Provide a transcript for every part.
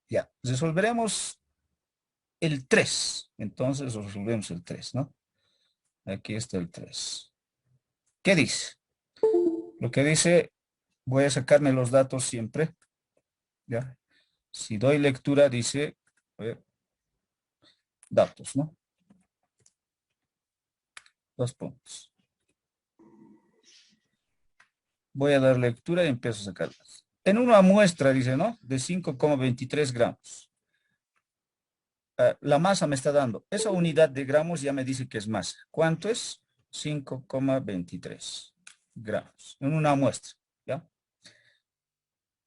Ya, resolveremos el 3. Entonces resolvemos el 3, ¿no? Aquí está el 3. ¿Qué dice? Lo que dice, voy a sacarme los datos siempre, ¿ya? Si doy lectura, dice, a ver, datos, ¿no? Dos puntos. Voy a dar lectura y empiezo a sacarlas. En una muestra, dice, ¿no? De 5,23 gramos. La masa me está dando. Esa unidad de gramos ya me dice que es masa. ¿Cuánto es? 5,23 gramos en una muestra, ¿ya?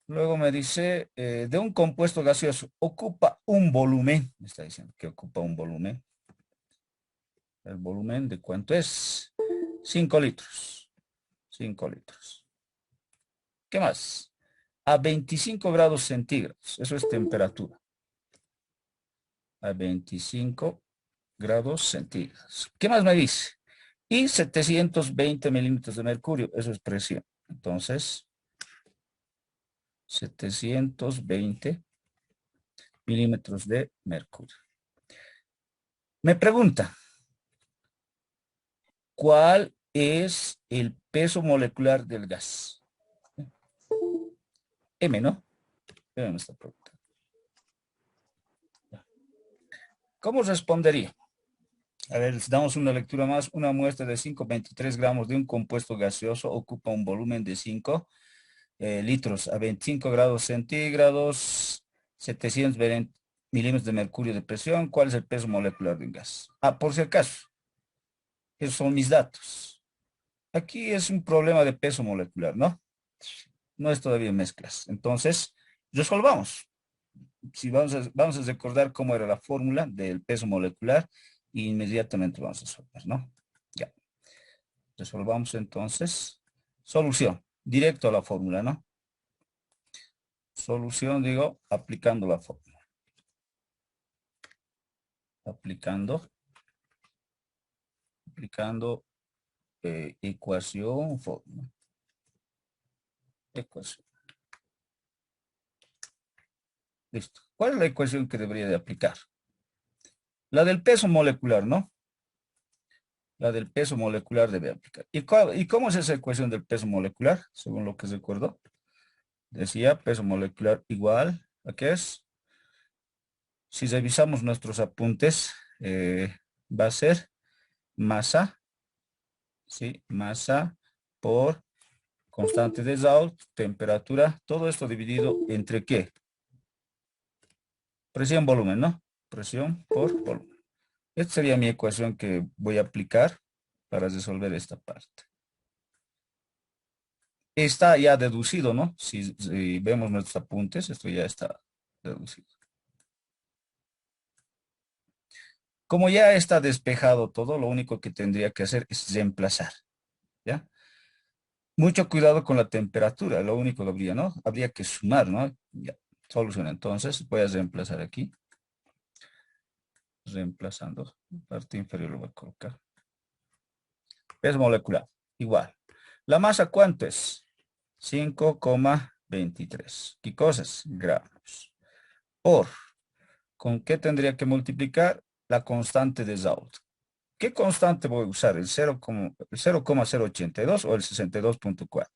Luego me dice, de un compuesto gaseoso, ocupa un volumen. Me está diciendo que ocupa un volumen. ¿El volumen de cuánto es? 5 litros. 5 litros. ¿Qué más? A 25 grados centígrados. Eso es temperatura. A 25 grados centígrados. ¿Qué más me dice? Y 720 milímetros de mercurio. Eso es presión. Entonces, 720 milímetros de mercurio. Me pregunta, ¿cuál es el peso molecular del gas? M, ¿no? M me está preguntando. ¿Cómo respondería? A ver, les damos una lectura más. Una muestra de 5,23 gramos de un compuesto gaseoso ocupa un volumen de 5 litros a 25 grados centígrados, 720 milímetros de mercurio de presión. ¿Cuál es el peso molecular de un gas? Ah, por si acaso, esos son mis datos. Aquí es un problema de peso molecular, ¿no? No es todavía mezclas. Entonces, resolvamos. Si vamos a recordar cómo era la fórmula del peso molecular, e inmediatamente vamos a resolver, ¿no? Ya. Resolvamos entonces. Solución. Directo a la fórmula, ¿no? Solución, digo, aplicando la fórmula. Aplicando ecuación, fórmula. Ecuación. Listo. ¿Cuál es la ecuación que debería de aplicar? La del peso molecular, ¿no? La del peso molecular debe aplicar. ¿Y cómo es esa ecuación del peso molecular? Según lo que recuerdo. Decía peso molecular igual, ¿a qué es? Si revisamos nuestros apuntes, va a ser masa, ¿sí? Masa por constante de Raoult, temperatura, todo esto dividido entre ¿qué? Presión, volumen, ¿no? Presión por volumen. Esta sería mi ecuación que voy a aplicar para resolver esta parte. Está ya deducido, ¿no? Si vemos nuestros apuntes, esto ya está deducido. Como ya está despejado todo, lo único que tendría que hacer es reemplazar, ¿ya? Mucho cuidado con la temperatura, lo único que habría, ¿no? Habría que sumar, ¿no? Ya, solución. Entonces, voy a reemplazar aquí. Reemplazando, parte inferior lo voy a colocar. Peso molecular, igual. ¿La masa cuánto es? 5,23. ¿Qué cosas? Gramos. Por, ¿con qué tendría que multiplicar? La constante de Raoult. ¿Qué constante voy a usar? ¿El 0,082 o el 62,4?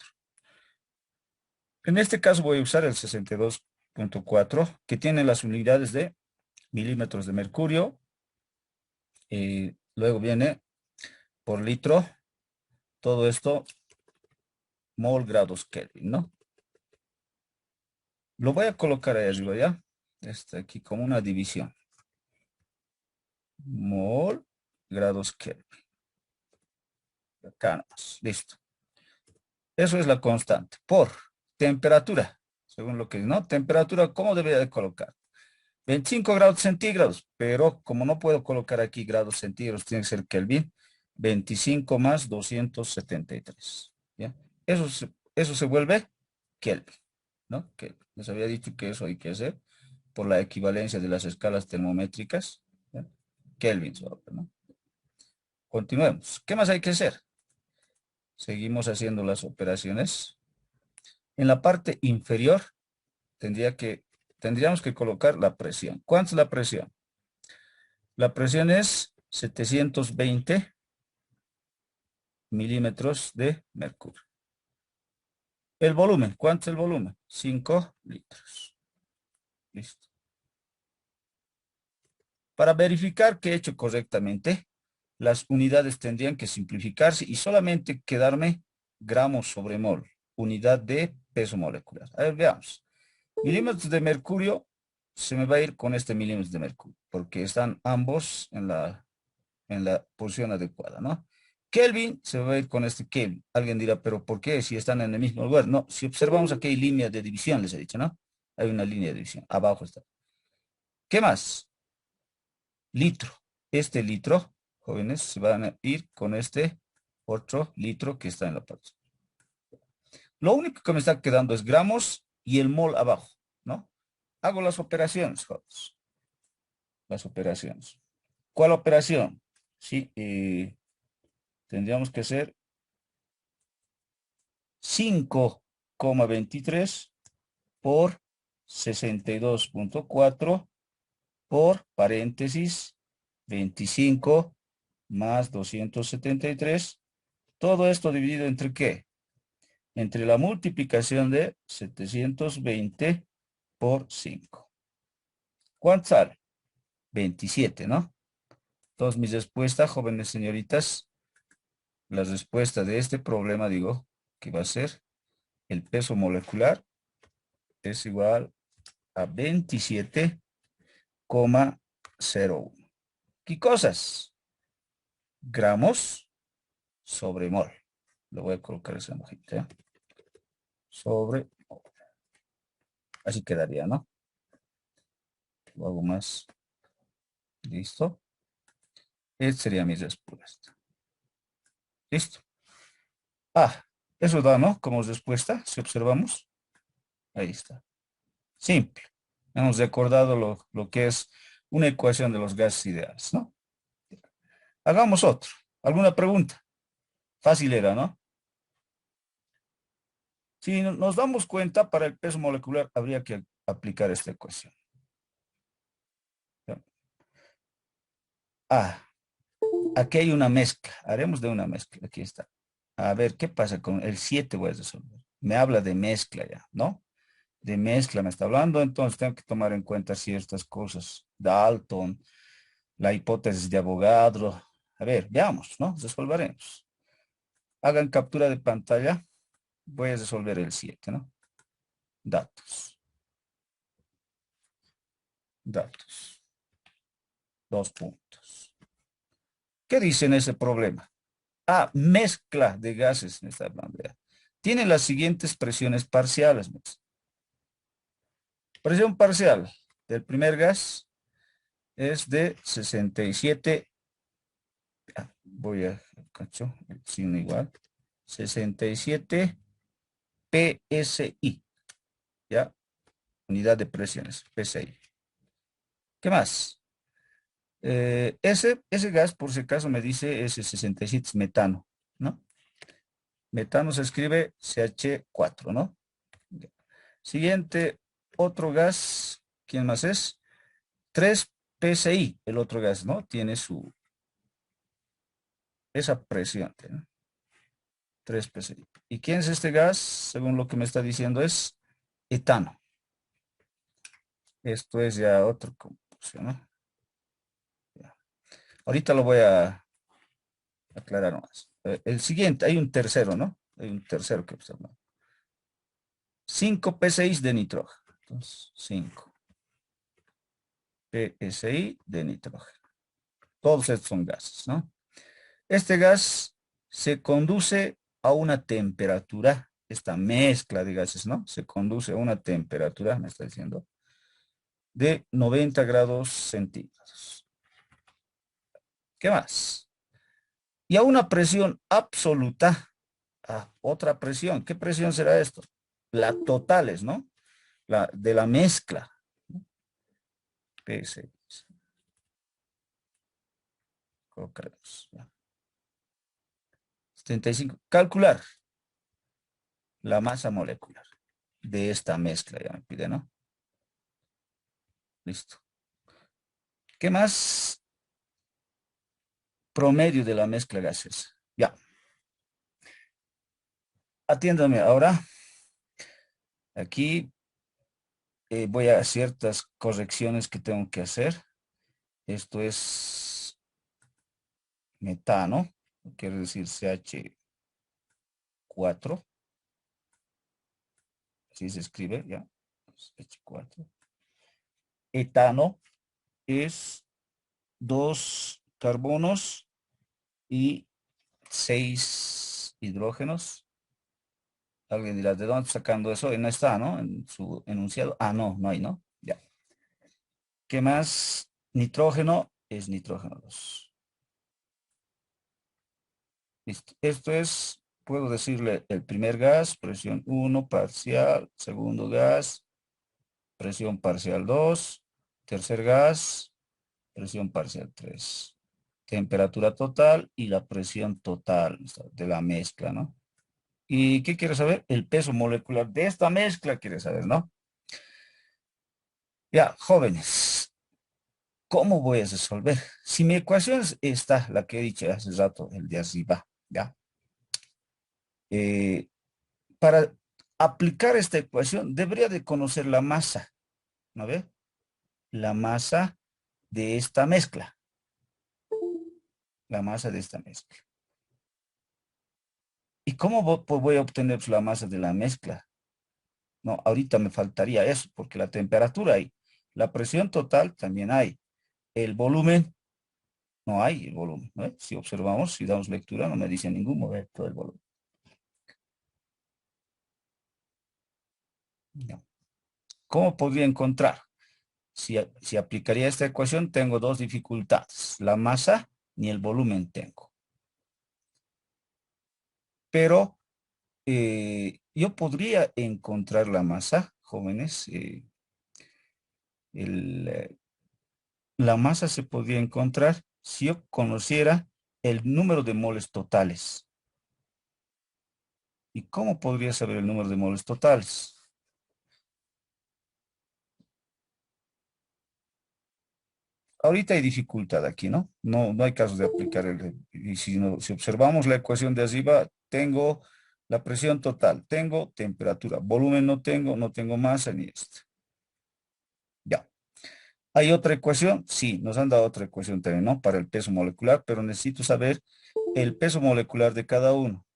En este caso voy a usar el 62,4, que tiene las unidades de milímetros de mercurio. Y luego viene por litro, todo esto, mol grados Kelvin, ¿no? Lo voy a colocar ahí arriba, ¿ya? Está aquí como una división. Mol grados Kelvin. Acá nomás. Listo. Eso es la constante. Por temperatura, según lo que, ¿no? Temperatura, ¿cómo debería de colocar? 25 grados centígrados, pero como no puedo colocar aquí grados centígrados, tiene que ser Kelvin, 25 más 273, ¿ya? Eso se vuelve Kelvin, ¿no? Kelvin. Les había dicho que eso hay que hacer por la equivalencia de las escalas termométricas, ¿ya? Kelvin, ¿no? Continuemos. ¿Qué más hay que hacer? Seguimos haciendo las operaciones. En la parte inferior tendría que tendríamos que colocar la presión. ¿Cuánta es la presión? La presión es 720 milímetros de mercurio. El volumen, ¿cuánto es el volumen? 5 litros. Listo. Para verificar que he hecho correctamente, las unidades tendrían que simplificarse y solamente quedarme gramos sobre mol, unidad de peso molecular. A ver, veamos. Milímetros de mercurio, se me va a ir con este milímetro de mercurio, porque están ambos en la posición adecuada, ¿no? Kelvin se va a ir con este Kelvin. Alguien dirá, pero ¿por qué si están en el mismo lugar? No, si observamos aquí hay línea de división, les he dicho, ¿no? Hay una línea de división. Abajo está. ¿Qué más? Litro. Este litro, jóvenes, se van a ir con este otro litro que está en la parte. Lo único que me está quedando es gramos y el mol abajo, ¿no? Hago las operaciones, jóvenes. Las operaciones. ¿Cuál operación? Sí, tendríamos que hacer 5,23 por 62,4 por paréntesis 25 más 273. Todo esto dividido entre ¿qué? Entre la multiplicación de 720 por 5. ¿Cuánto sale? 27, ¿no? Entonces, mi respuesta, jóvenes señoritas, la respuesta de este problema, digo, que va a ser el peso molecular es igual a 27,01. ¿Qué cosas? Gramos sobre mol. Lo voy a colocar esa hojita, ¿eh? Sobre mol. Así quedaría, ¿no? Lo hago más. Listo. Esta sería mi respuesta. Listo. Ah, eso da, ¿no? Como respuesta, si observamos. Ahí está. Simple. Hemos recordado lo que es una ecuación de los gases ideales, ¿no? Hagamos otro. ¿Alguna pregunta? Fácil era, ¿no? Si nos damos cuenta, para el peso molecular habría que aplicar esta ecuación. Ah, aquí hay una mezcla. Haremos de una mezcla. Aquí está. A ver, ¿qué pasa con el 7? Voy a resolver. Me habla de mezcla ya, ¿no? De mezcla me está hablando, entonces tengo que tomar en cuenta ciertas cosas. Dalton, la hipótesis de Avogadro. A ver, veamos, ¿no? Resolveremos. Hagan captura de pantalla. Voy a resolver el 7, ¿no? Datos. Datos. 2 puntos. ¿Qué dice en ese problema? Ah, mezcla de gases me está hablando ya. Tiene las siguientes presiones parciales. Presión parcial del primer gas es de 67. Voy a, cacho, sin igual. 67 PSI. ¿Ya? Unidad de presiones, PSI. ¿Qué más? Ese gas, por si acaso, me dice S67 es metano, ¿no? Metano se escribe CH4, ¿no? Siguiente, otro gas, ¿quién más es? 3 PSI, el otro gas, ¿no? Tiene esa presión, ¿no? 3 PSI. ¿Y quién es este gas? Según lo que me está diciendo es etano. Esto es ya otra composición, ¿no? Ya. Ahorita lo voy a aclarar más. El siguiente, hay un tercero, ¿no? Hay un tercero que observar. 5 PSI de nitrógeno. Entonces, 5 PSI de nitrógeno. Todos estos son gases, ¿no? Este gas se conduce a una temperatura, esta mezcla de gases, ¿no? Se conduce a una temperatura, me está diciendo, de 90 grados centígrados. ¿Qué más? Y a una presión absoluta, a otra presión. ¿Qué presión será esto? La totales, ¿no? La de la mezcla. PSI. Colocaremos. 75. Calcular la masa molecular de esta mezcla, ya me pide, ¿no? Listo. ¿Qué más? Promedio de la mezcla gaseosa. Ya. Atiéndame ahora. Aquí voy a ciertas correcciones que tengo que hacer. Esto es metano, quiere decir CH4. Así se escribe, ya. CH4. Etano es 2 carbonos y 6 hidrógenos. Alguien dirá, ¿de dónde sacando eso? No está, ¿no? En su enunciado. Ah, no, no hay, ¿no? Ya. ¿Qué más? Nitrógeno es nitrógeno 2. Listo. Esto es, puedo decirle el primer gas, presión 1 parcial, segundo gas, presión parcial 2, tercer gas, presión parcial 3, temperatura total y la presión total de la mezcla, ¿no? ¿Y qué quieres saber? El peso molecular de esta mezcla, quieres saber, ¿no? Ya, jóvenes, ¿cómo voy a resolver? Si mi ecuación es esta, la que he dicho hace rato, el de arriba, ¿ya? Eh, para aplicar esta ecuación, debería de conocer la masa, ¿no ve? La masa de esta mezcla, la masa de esta mezcla. ¿Y cómo voy a obtener pues, la masa de la mezcla? No, ahorita me faltaría eso, porque la temperatura hay, la presión total también hay, el volumen, no hay el volumen, ¿no? Si observamos, si damos lectura, no me dice ningún momento del volumen. No. ¿Cómo podría encontrar? Si aplicaría esta ecuación, tengo dos dificultades, la masa ni el volumen tengo. Pero yo podría encontrar la masa, jóvenes, el, la masa se podría encontrar si yo conociera el número de moles totales. ¿Y cómo podría saber el número de moles totales? Ahorita hay dificultad aquí, ¿no? No hay caso de aplicar y si observamos la ecuación de arriba, tengo la presión total, tengo temperatura, volumen no tengo masa ni esto. Ya. ¿Hay otra ecuación? Sí, nos han dado otra ecuación también, ¿no? Para el peso molecular, pero necesito saber el peso molecular de cada uno,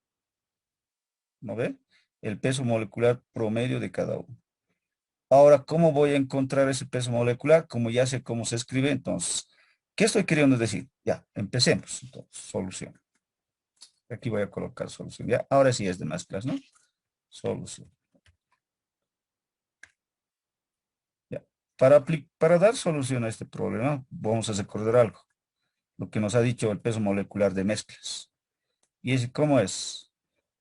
¿no ve? El peso molecular promedio de cada uno. Ahora, ¿cómo voy a encontrar ese peso molecular? Como ya sé cómo se escribe, entonces, ¿qué estoy queriendo decir? Ya, empecemos. Entonces, solución. Aquí voy a colocar solución. Ya, ahora sí es de mezclas, ¿no? Solución. Ya. Para dar solución a este problema, vamos a recordar algo. Lo que nos ha dicho el peso molecular de mezclas. Y es, ¿cómo es?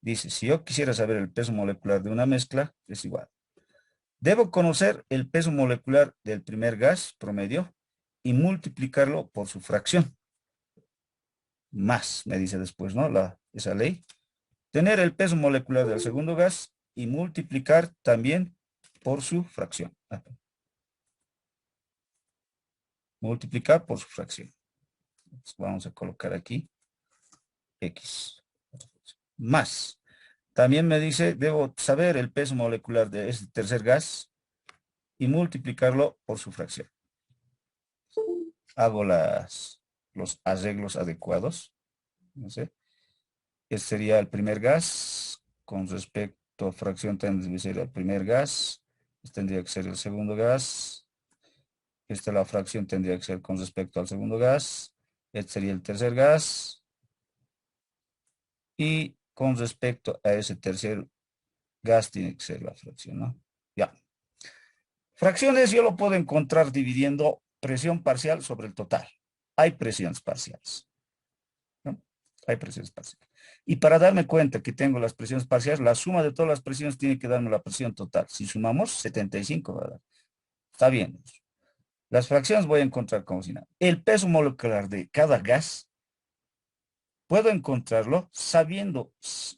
Dice, si yo quisiera saber el peso molecular de una mezcla, es igual. Debo conocer el peso molecular del primer gas promedio y multiplicarlo por su fracción. Más, me dice después, ¿no? Esa ley. Tener el peso molecular del segundo gas y multiplicar también por su fracción. Multiplicar por su fracción. Entonces, vamos a colocar aquí X. Más. También me dice, debo saber el peso molecular de este tercer gas y multiplicarlo por su fracción. Hago los arreglos adecuados. No sé. Este sería el primer gas. Con respecto a fracción tendría que ser el primer gas. Este tendría que ser el segundo gas. Esta la fracción tendría que ser con respecto al segundo gas. Este sería el tercer gas. Y con respecto a ese tercer gas tiene que ser la fracción, ¿no? Ya. Fracciones yo lo puedo encontrar dividiendo presión parcial sobre el total. Hay presiones parciales, ¿no? Hay presiones parciales. Y para darme cuenta que tengo las presiones parciales, la suma de todas las presiones tiene que darme la presión total. Si sumamos, 75, ¿verdad? Está bien. Las fracciones voy a encontrar como si nada. El peso molecular de cada gas, puedo encontrarlo sabiendo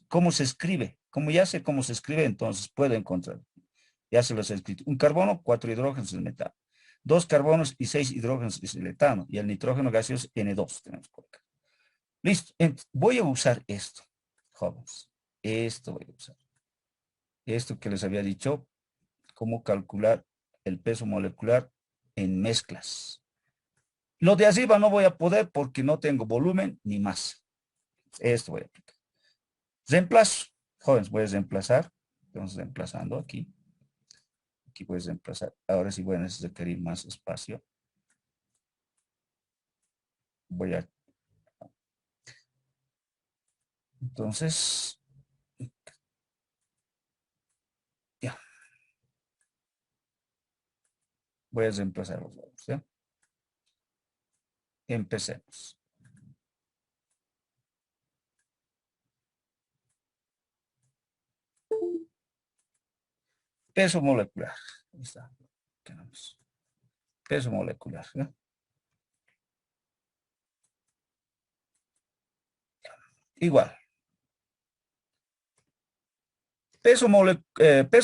cómo se escribe. Como ya sé cómo se escribe, entonces puedo encontrarlo. Ya se los he escrito. Un carbono, 4 hidrógenos es metano. 2 carbonos y 6 hidrógenos es el etano. Y el nitrógeno gaseoso N2 tenemos por acá. Listo. Voy a usar esto, jóvenes. Esto voy a usar. Esto que les había dicho, cómo calcular el peso molecular en mezclas. Lo de arriba no voy a poder porque no tengo volumen ni masa. Esto voy a aplicar. Reemplazo. Jóvenes, voy a reemplazar. Estamos reemplazando aquí. Aquí voy a reemplazar. Ahora sí voy a requerir más espacio. Voy a... Entonces, ya. Voy a reemplazar los datos. ¿Ya? Empecemos. Peso molecular. Ahí está. Tenemos peso molecular. ¿Ya? Igual. Peso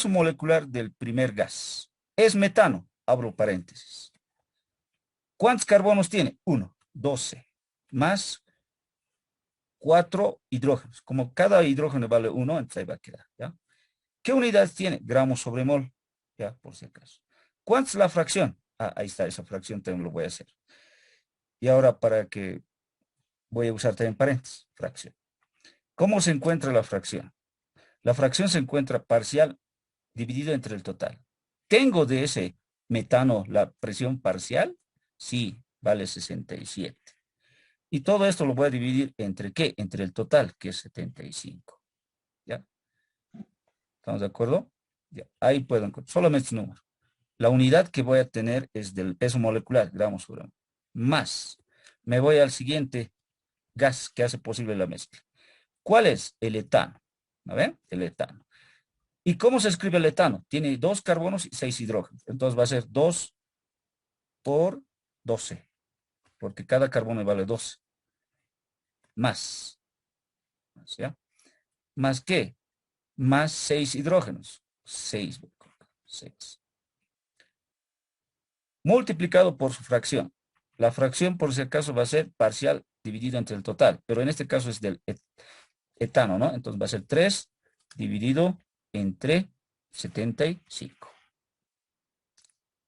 molecular del primer gas. Es metano. Abro paréntesis. ¿Cuántos carbonos tiene? 1, 12. Más 4 hidrógenos. Como cada hidrógeno vale 1, entonces ahí va a quedar. ¿Ya? ¿Qué unidad tiene? Gramos sobre mol. Ya, por si acaso. ¿Cuánto es la fracción? Ah, ahí está, esa fracción también lo voy a hacer. Y ahora para que voy a usar también paréntesis, fracción. ¿Cómo se encuentra la fracción? La fracción se encuentra parcial dividido entre el total. ¿Tengo de ese metano la presión parcial? Sí, vale 67. Y todo esto lo voy a dividir entre ¿qué? Entre el total, que es 75. ¿Ya? ¿Estamos de acuerdo? Ya. Ahí puedo encontrar solamente este número. La unidad que voy a tener es del peso molecular, gramos por gramo. Más. Me voy al siguiente gas que hace posible la mezcla. ¿Cuál es? El etano. ¿No ven? El etano. ¿Y cómo se escribe el etano? Tiene 2 carbonos y 6 hidrógenos. Entonces va a ser 2 por 12, porque cada carbono vale 12. Más. ¿Ya? ¿Más qué? Más 6 hidrógenos. 6. 6. Multiplicado por su fracción. La fracción, por si acaso, va a ser parcial dividido entre el total, pero en este caso es del etano, ¿no? Entonces va a ser 3 dividido entre 75.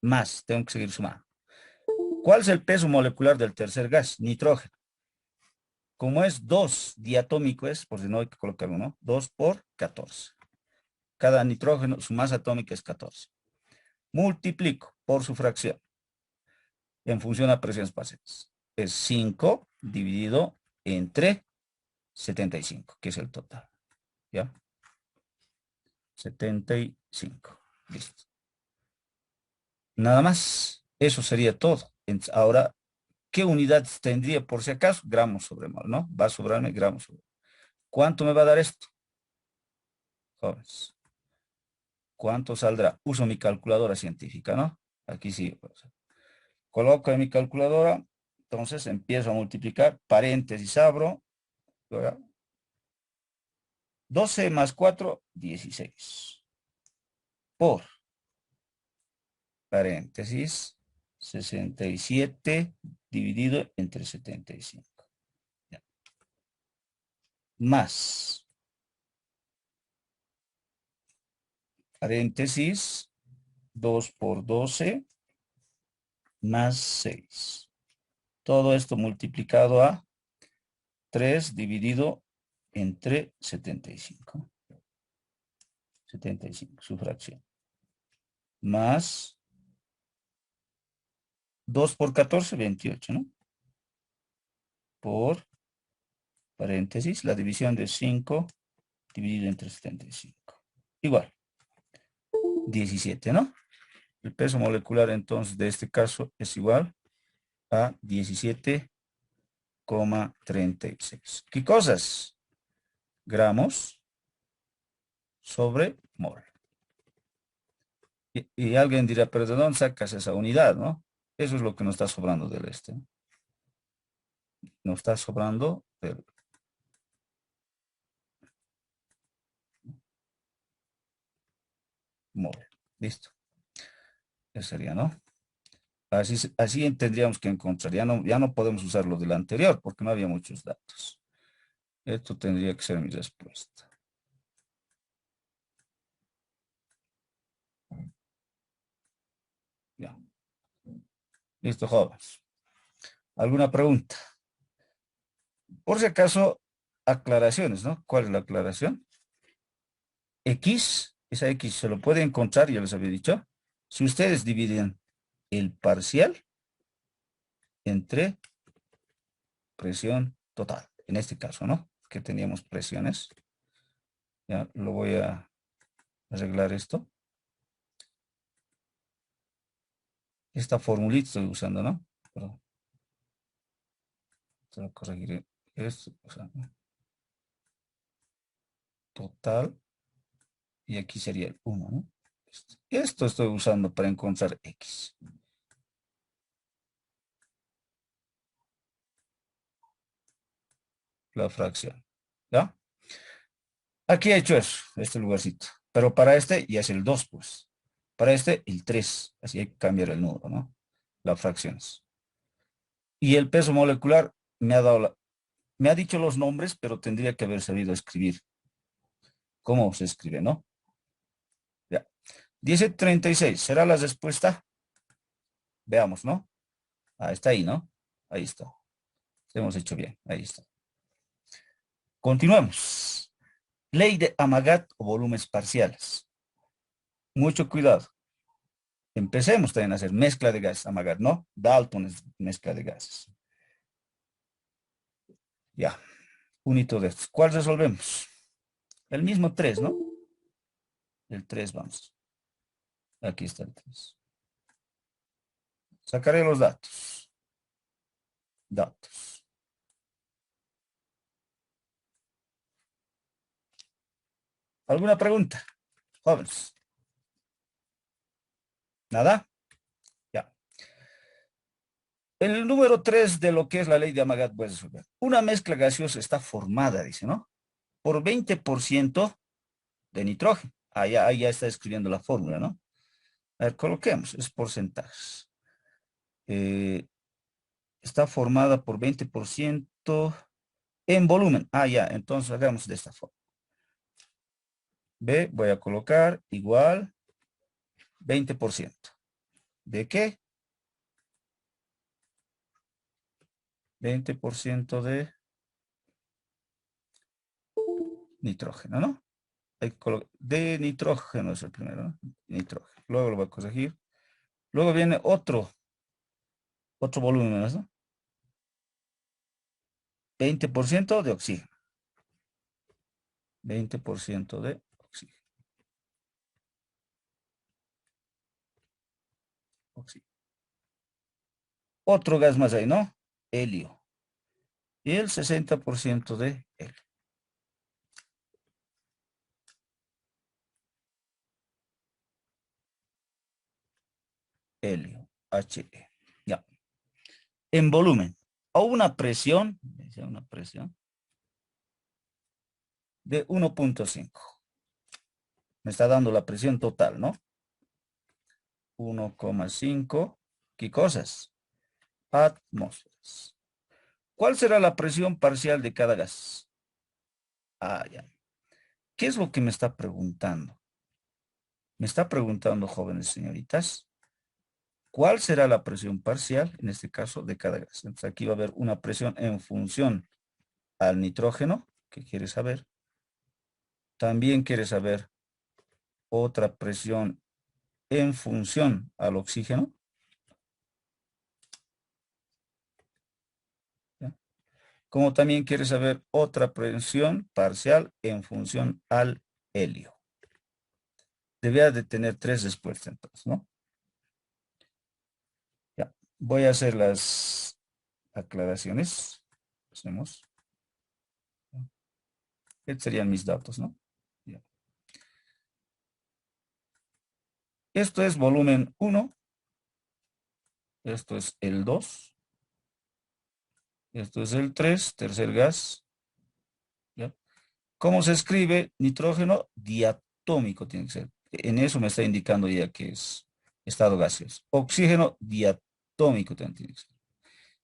Más, tengo que seguir sumando. ¿Cuál es el peso molecular del tercer gas? Nitrógeno. Como es 2 diatómico, es, por si no hay que colocar uno, 2 por 14. Cada nitrógeno, su masa atómica es 14. Multiplico por su fracción en función a presiones parciales. Es 5 dividido entre 75, que es el total. ¿Ya? 75. Listo. Nada más. Eso sería todo. Ahora, ¿qué unidad tendría por si acaso? Gramos sobre mol, ¿no? Va a sobrarme gramos sobre mol. ¿Cuánto me va a dar esto? Jóvenes. ¿Cuánto saldrá? Uso mi calculadora científica, ¿no? Aquí sí. Pues, coloco en mi calculadora. Entonces empiezo a multiplicar. Paréntesis abro. 12 más 4, 16. Por paréntesis 67 dividido entre 75. Ya. Más paréntesis 2 por 12 más 6. Todo esto multiplicado a 3 dividido entre 75. 75, su fracción. Más 2 por 14, 28, ¿no? Por paréntesis, la división de 5 dividido entre 75. Igual, 17, ¿no? El peso molecular entonces de este caso es igual a 17,36. ¿Qué cosas? Gramos sobre mol. Y alguien dirá, pero ¿de dónde sacas esa unidad, no? Eso es lo que nos está sobrando del este, ¿no? Nos está sobrando del mol. Listo. Eso sería, ¿no? Así, así tendríamos que encontrar. Ya no podemos usar lo del anterior porque no había muchos datos. Esto tendría que ser mi respuesta. Ya. Listo, jóvenes. ¿Alguna pregunta? Por si acaso, aclaraciones, ¿no? ¿Cuál es la aclaración? X, esa X se lo puede encontrar, ya les había dicho, si ustedes dividen el parcial entre presión total. En este caso, ¿no? Que teníamos presiones. Ya lo voy a arreglar esto. Esta formulita estoy usando, ¿no? Pero solo corregiré esto, o sea, total, y aquí sería el 1, ¿no? Esto estoy usando para encontrar X. La fracción, ¿ya? Aquí he hecho eso, este lugarcito. Pero para este ya es el 2, pues. Para este, el 3. Así hay que cambiar el número, ¿no? Las fracciones. Y el peso molecular me ha dado me ha dicho los nombres, pero tendría que haber sabido escribir. ¿Cómo se escribe, no? Ya. 1036, ¿será la respuesta? Veamos, ¿no? Ah, está ahí, ¿no? Ahí está. Hemos hecho bien, ahí está. Continuemos. Ley de Amagat o volúmenes parciales. Mucho cuidado. Empecemos también a hacer mezcla de gases, Amagat, ¿no? Dalton es mezcla de gases. Ya. Unito de estos. ¿Cuál resolvemos? El mismo 3, ¿no? El 3 vamos. Aquí está el 3. Sacaré los datos. Datos. ¿Alguna pregunta? Jóvenes. ¿Nada? Ya. El número 3 de lo que es la ley de Amagat puede resolver. Una mezcla gaseosa está formada, dice, ¿no? Por 20% de nitrógeno. Ahí ya está escribiendo la fórmula, ¿no? A ver, coloquemos, es porcentajes. Está formada por 20% en volumen. Ya, entonces hagamos de esta forma. B, voy a colocar igual 20%. ¿De qué? 20% de nitrógeno, ¿no? De nitrógeno es el primero, ¿no? Nitrógeno. Luego lo voy a corregir. Luego viene otro volumen más, ¿no? 20% de oxígeno. 20% de oxígeno. Oxígeno. Otro gas más ahí, ¿no? Helio. Y el 60% de helio. Helio. He. Ya. En volumen. A una presión de 1.5. Me está dando la presión total, ¿no? 1,5. ¿Qué cosas? Atmósferas. ¿Cuál será la presión parcial de cada gas? Ya. ¿Qué es lo que me está preguntando? Me está preguntando, jóvenes señoritas, ¿cuál será la presión parcial, en este caso, de cada gas? Entonces aquí va a haber una presión en función al nitrógeno, que quiere saber. También quiere saber otra presión en función al oxígeno. ¿Ya? Como también quiere saber otra presión parcial en función al helio. Debería de tener 3 respuestas entonces, ¿no? Ya. Voy a hacer las aclaraciones. Hacemos. Estos serían mis datos, ¿no? Ya. Esto es volumen 1. Esto es el 2. Esto es el 3, tercer gas. ¿Ya? ¿Cómo se escribe? Nitrógeno diatómico tiene que ser. En eso me está indicando ya que es estado gaseoso. Oxígeno diatómico. diatómico también tiene que ser.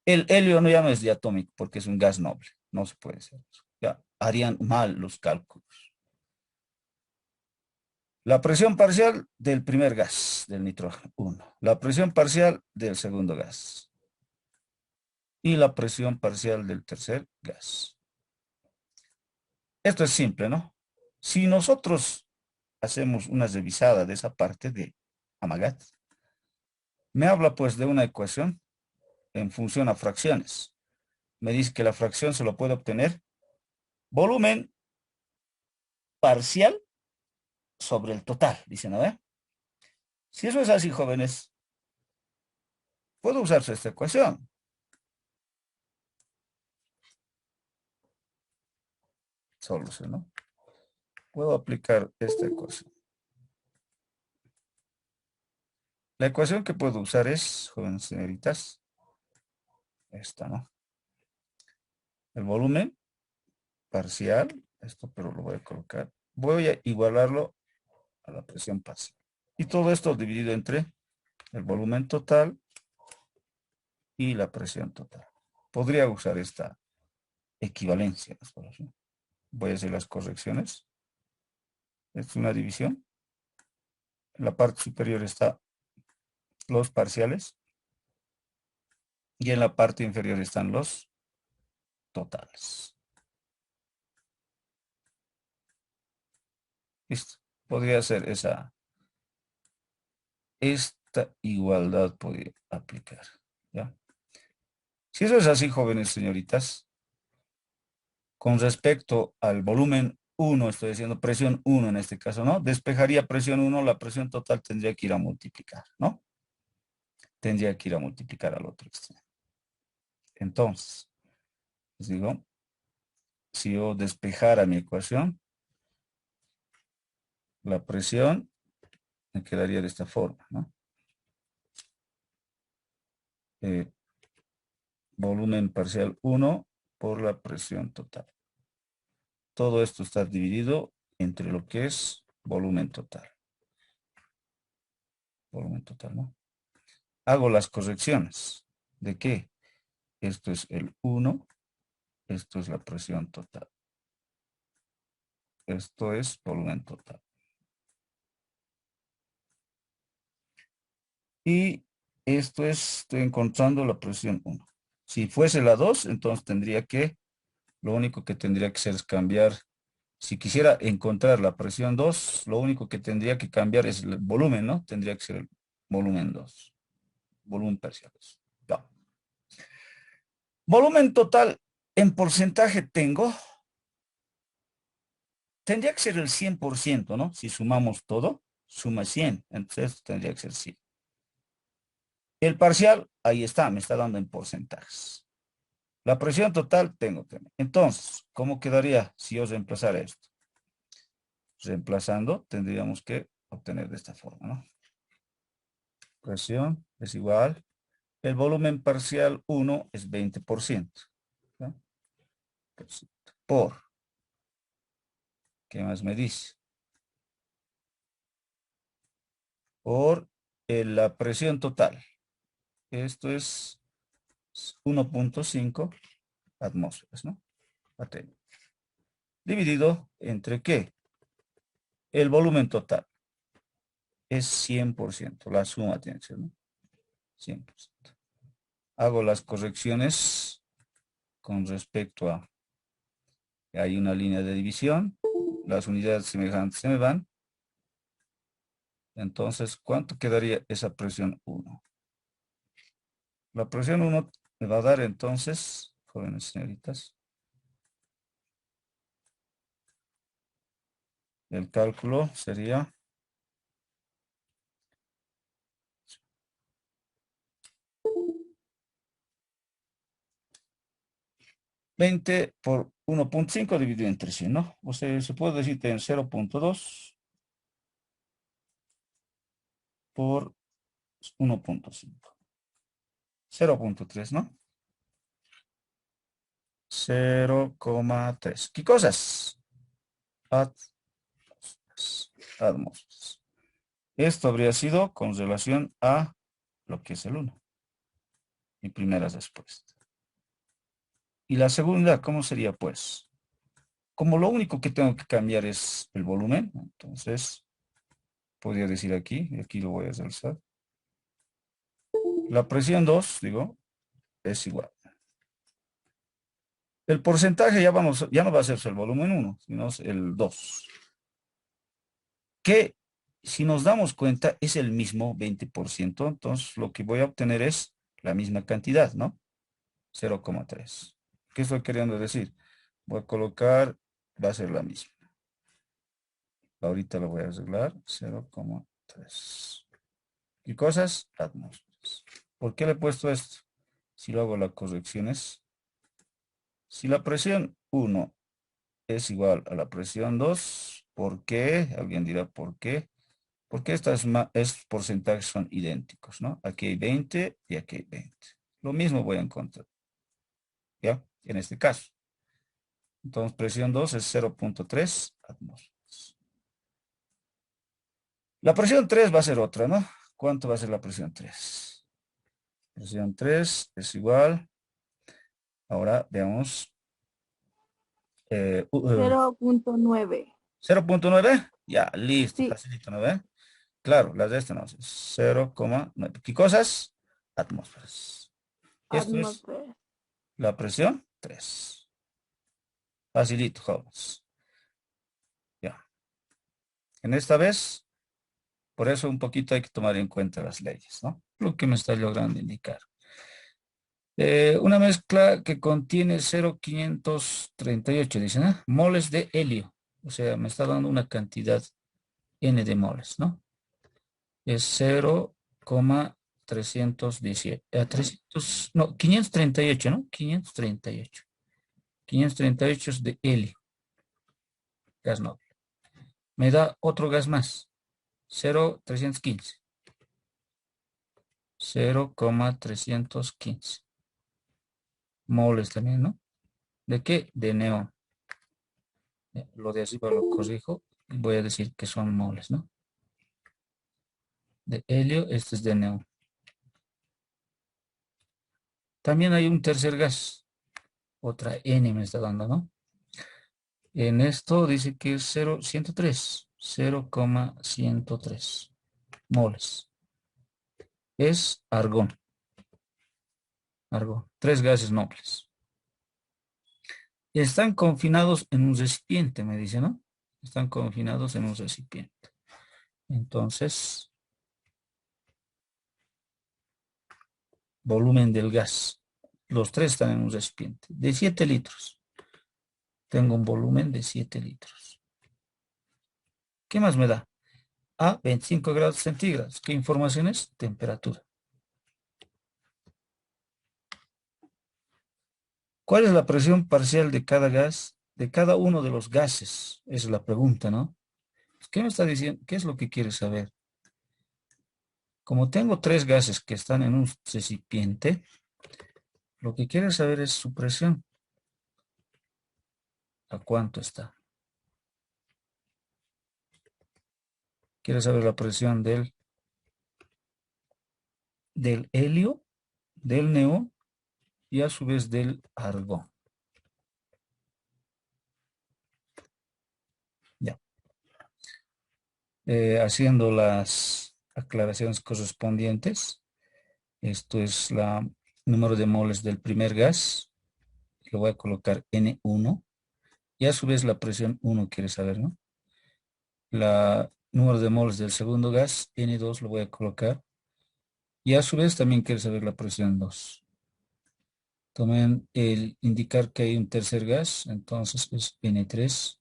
El helio no ya no es diatómico porque es un gas noble. No se puede hacer eso. Ya harían mal los cálculos. La presión parcial del primer gas, del nitrógeno, 1. La presión parcial del segundo gas. Y la presión parcial del tercer gas. Esto es simple, ¿no? Si nosotros hacemos una revisada de esa parte de Amagat, me habla pues de una ecuación en función a fracciones. Me dice que la fracción se lo puede obtener volumen parcial sobre el total, dicen, ¿no? Si eso es así, jóvenes, puedo usarse esta ecuación. Solución, ¿no? Puedo aplicar esta ecuación. La ecuación que puedo usar es, jóvenes señoritas, esta, ¿no? El volumen parcial, esto, pero lo voy a colocar. Voy a igualarlo a la presión parcial. Y todo esto dividido entre el volumen total y la presión total. Podría usar esta equivalencia. Voy a hacer las correcciones. Esta es una división. En la parte superior está los parciales y en la parte inferior están los totales. Listo. Podría ser esta igualdad podría aplicar. ¿Ya? Si eso es así, jóvenes señoritas, con respecto al volumen 1, estoy diciendo presión 1 en este caso, ¿no? Despejaría presión 1, la presión total tendría que ir a multiplicar, ¿no? Tendría que ir a multiplicar al otro extremo. Entonces, les digo, si yo despejara mi ecuación, la presión me quedaría de esta forma, ¿no? Volumen parcial 1 por la presión total. Todo esto está dividido entre lo que es volumen total. Volumen total, ¿no? Hago las correcciones. ¿De qué? Esto es el 1, esto es la presión total. Esto es volumen total. Y esto es, estoy encontrando la presión 1. Si fuese la 2, entonces lo único que tendría que hacer es cambiar. Si quisiera encontrar la presión 2, lo único que tendría que cambiar es el volumen, ¿no? Tendría que ser el volumen 2. Volumen parcial. Ya. Volumen total en porcentaje tendría que ser el 100%, ¿no? Si sumamos todo, suma 100. Entonces tendría que ser 100. El parcial, ahí está, me está dando en porcentajes. La presión total tengo también. Entonces, ¿cómo quedaría si yo reemplazara esto? Reemplazando, tendríamos que obtener de esta forma, ¿no? Presión es igual. El volumen parcial 1 es 20%. ¿No? Por, ¿qué más me dice? Por la presión total. Esto es 1.5 atmósferas, ¿no? ATM. Dividido entre ¿qué? El volumen total. Es 100%. La suma tiene que ser, ¿no? 100%. Hago las correcciones con respecto a... Hay una línea de división. Las unidades semejantes se me van. Entonces, ¿cuánto quedaría esa presión 1? La presión 1 me va a dar entonces, jóvenes señoritas, el cálculo sería 20 por 1.5 dividido entre 100, ¿no? O sea, se puede decir que en 0.2 por 1.5. 0.3, ¿no? 0,3. ¿Qué cosas? Atmósferas. Esto habría sido con relación a lo que es el 1. mi primera respuesta. Y la segunda, ¿cómo sería pues? Como lo único que tengo que cambiar es el volumen, entonces podría decir aquí, y aquí lo voy a realzar. La presión 2, digo, es igual. El porcentaje ya no va a ser el volumen 1, sino el 2. Que si nos damos cuenta es el mismo 20%, entonces lo que voy a obtener es la misma cantidad, ¿no? 0,3. ¿Qué estoy queriendo decir? Voy a colocar, va a ser la misma. Ahorita lo voy a arreglar, 0,3. ¿Qué cosas? Atmósferas. ¿Por qué le he puesto esto? Si lo hago las correcciones, si la presión 1 es igual a la presión 2, ¿por qué? Alguien dirá, ¿por qué? Porque estos porcentajes son idénticos, ¿no? Aquí hay 20 y aquí hay 20. Lo mismo voy a encontrar, ¿ya? En este caso. Entonces, presión 2 es 0,3 atmósferas. La presión 3 va a ser otra, ¿no? ¿Cuánto va a ser la presión 3? Presión 3 es igual. Ahora veamos. 0.9. 0,9. Ya, listo, Sí, facilito, ¿no ve? Claro, las de esta no. 0,9. ¿Qué cosas? Atmósferas. Esto es atmósfera. la presión 3. Facilito, jóvenes. Ya. En esta vez, por eso un poquito hay que tomar en cuenta las leyes, ¿no? Lo que me está logrando indicar. Una mezcla que contiene 0,538, dicen, ¿no? Moles de helio. O sea, me está dando una cantidad N de moles, ¿no? Es 0,317. 300, no, 538, ¿no? 538. 538 es de helio, gas noble. Me da otro gas más, 0,315. 0,315 moles también, ¿no? ¿De qué? De neón. Lo de arriba lo corrijo y voy a decir que son moles, ¿no? De helio, este es de neón. También hay un tercer gas, otra N me está dando, ¿no? En esto dice que es 0,103, 0,103 moles. Es argón, argón, tres gases nobles. Están confinados en un recipiente, me dice, ¿no? Están confinados en un recipiente. Entonces, volumen del gas. Los tres están en un recipiente de 7 litros. Tengo un volumen de 7 litros. ¿Qué más me da? A 25 grados centígrados. ¿Qué información es? Temperatura. ¿Cuál es la presión parcial de cada gas, de cada uno de los gases? Esa es la pregunta, ¿no? ¿Qué me está diciendo? ¿Qué es lo que quiere saber? Como tengo tres gases que están en un recipiente, lo que quiere saber es su presión. ¿A cuánto está? Quiere saber la presión del helio, del neón y a su vez del argón. Ya. Haciendo las aclaraciones correspondientes. Esto es la número de moles del primer gas. Lo voy a colocar N1. Y a su vez la presión 1 quiere saber, ¿no? La número de moles del segundo gas, N2, lo voy a colocar. Y a su vez también quiere saber la presión 2. Tomen el indicar que hay un tercer gas, entonces es N3.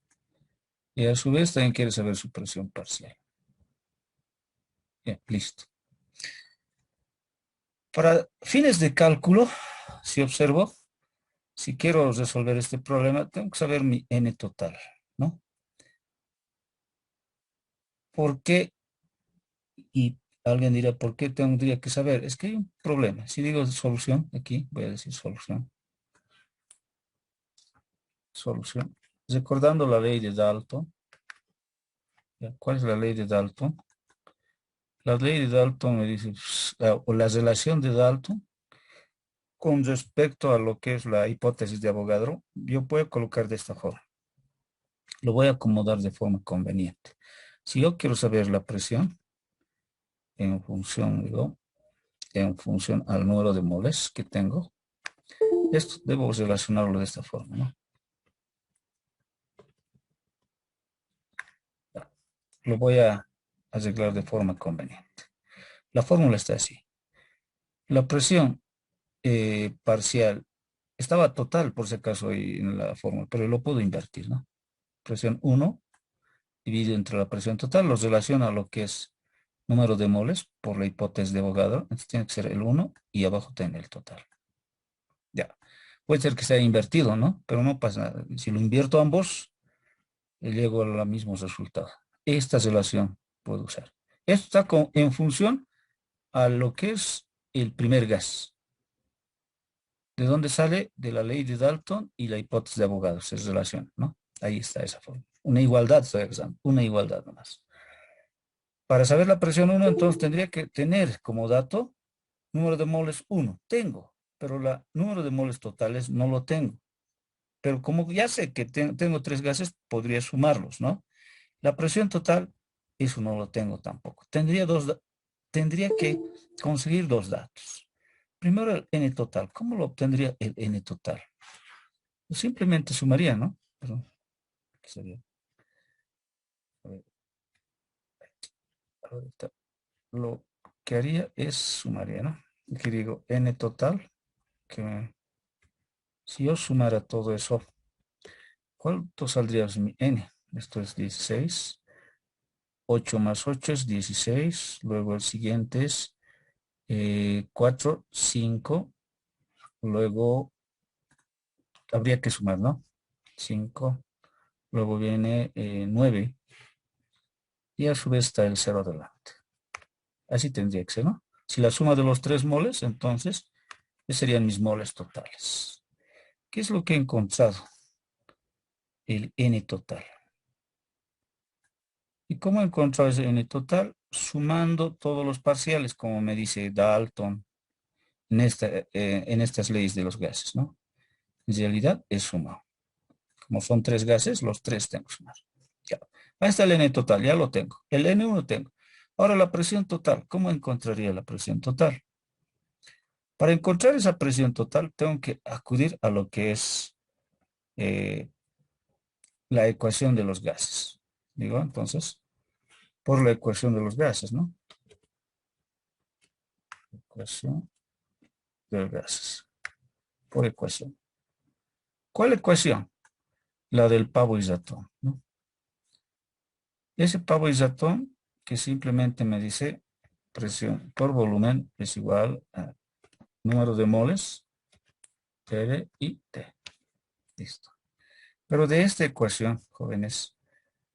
Y a su vez también quiere saber su presión parcial. Bien, listo. Para fines de cálculo, si observo, si quiero resolver este problema, tengo que saber mi N total, ¿no? ¿Por qué? Y alguien dirá, ¿por qué tendría que saber? Es que hay un problema. Si digo solución, aquí voy a decir solución. Solución. Recordando la ley de Dalton. ¿Cuál es la ley de Dalton? La ley de Dalton me dice, o la relación de Dalton con respecto a lo que es la hipótesis de Avogadro, yo puedo colocar de esta forma. Lo voy a acomodar de forma conveniente. Si yo quiero saber la presión, en función, digo, en función al número de moles que tengo, esto debo relacionarlo de esta forma, ¿no? Lo voy a arreglar de forma conveniente. La fórmula está así. La presión parcial estaba total, por si acaso, ahí en la fórmula, pero lo puedo invertir, ¿no? Presión 1 dividido entre la presión total, los relaciona a lo que es número de moles por la hipótesis de Avogadro. Entonces tiene que ser el 1 y abajo tiene el total. Ya. Puede ser que sea invertido, ¿no? Pero no pasa nada. Si lo invierto ambos, llego al mismo resultado. Esta relación puedo usar. Esto está en función a lo que es el primer gas. ¿De dónde sale? De la ley de Dalton y la hipótesis de Avogadro. Se relaciona, ¿no? Ahí está esa forma. Una igualdad, estoy usando. Una igualdad nomás. Para saber la presión 1, entonces tendría que tener como dato número de moles 1. Tengo, pero el número de moles totales no lo tengo. Pero como ya sé que tengo 3 gases, podría sumarlos, ¿no? La presión total, eso no lo tengo tampoco. Tendría que conseguir 2 datos. Primero el N total. ¿Cómo lo obtendría el N total? Pues simplemente sumaría, ¿no? Pero, ¿qué sería? A ver, ahorita lo que haría es sumaría, ¿no? Aquí digo N total, que si yo sumara todo eso, ¿cuánto saldría mi N? Esto es 16. 8 más 8 es 16. Luego el siguiente es 4, 5. Luego habría que sumar, ¿no? 5. Luego viene 9. Y a su vez está el 0 adelante. Así tendría que ser, ¿no? Si la suma de los 3 moles, entonces, esos serían mis moles totales. ¿Qué es lo que he encontrado? El N total. ¿Y cómo he encontrado ese N total? Sumando todos los parciales, como me dice Dalton en estas leyes de los gases, ¿no? En realidad es sumado. Como son 3 gases, los 3 tengo que sumar. Ya. Ahí está el N total, ya lo tengo. El N1 tengo. Ahora la presión total. ¿Cómo encontraría la presión total? Para encontrar esa presión total, tengo que acudir a lo que es la ecuación de los gases. Digo, entonces, por la ecuación de los gases, ¿no? Ecuación de los gases. Por ecuación. ¿Cuál ecuación? La del pavo isotón, ¿no? Ese pavo isotón que simplemente me dice presión por volumen es igual a número de moles, T y T. Listo. Pero de esta ecuación, jóvenes,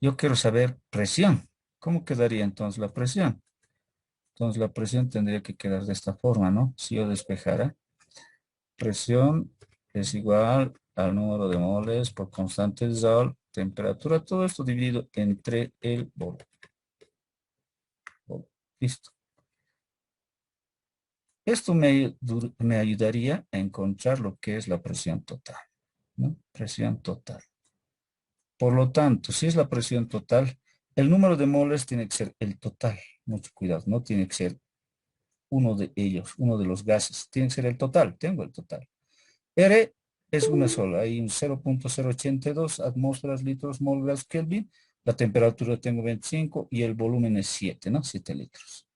yo quiero saber presión. ¿Cómo quedaría entonces la presión? Entonces la presión tendría que quedar de esta forma, ¿no? Si yo despejara, presión es igual al número de moles por constante de Joule, temperatura, todo esto dividido entre el volumen. Listo. Esto me ayudaría a encontrar lo que es la presión total, ¿no? Presión total. Por lo tanto, si es la presión total, el número de moles tiene que ser el total. Mucho cuidado, no tiene que ser uno de ellos, uno de los gases. Tiene que ser el total. Tengo el total. R es una sola. Hay un 0.082 atmósferas, litros, mol, gas, Kelvin. La temperatura tengo 25 y el volumen es 7, ¿no? 7 litros.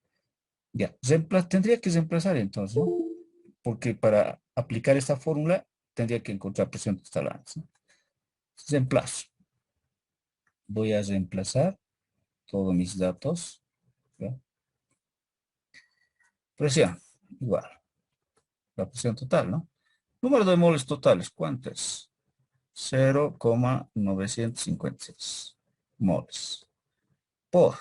Ya, tendría que reemplazar entonces, ¿no? Porque para aplicar esta fórmula tendría que encontrar presión total antes, ¿no? Reemplazo. Voy a reemplazar todos mis datos. ¿Ya? Presión, igual. La presión total, ¿no? Número de moles totales, ¿cuánto es? 0,956 moles. Por,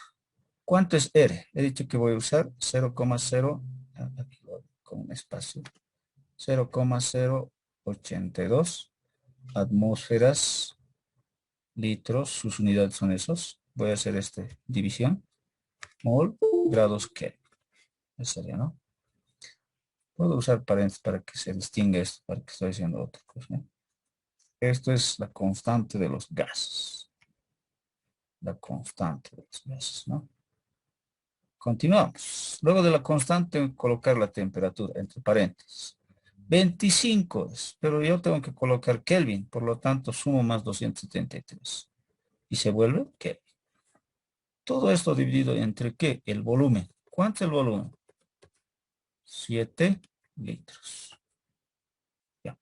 ¿cuánto es R? He dicho que voy a usar 0,0, aquí con un espacio, 0,082 atmósferas, litros, sus unidades son esos. Voy a hacer división. Mol, grados Kelvin. Eso sería, ¿no? Puedo usar paréntesis para que se distinga esto, para que estoy haciendo otra cosa, ¿no? Esto es la constante de los gases. La constante de los gases, ¿no? Continuamos. Luego de la constante, colocar la temperatura, entre paréntesis. 25 es, pero yo tengo que colocar Kelvin, por lo tanto sumo más 273. Y se vuelve Kelvin. Todo esto dividido entre ¿qué? El volumen. ¿Cuánto es el volumen? 7 litros. Ya.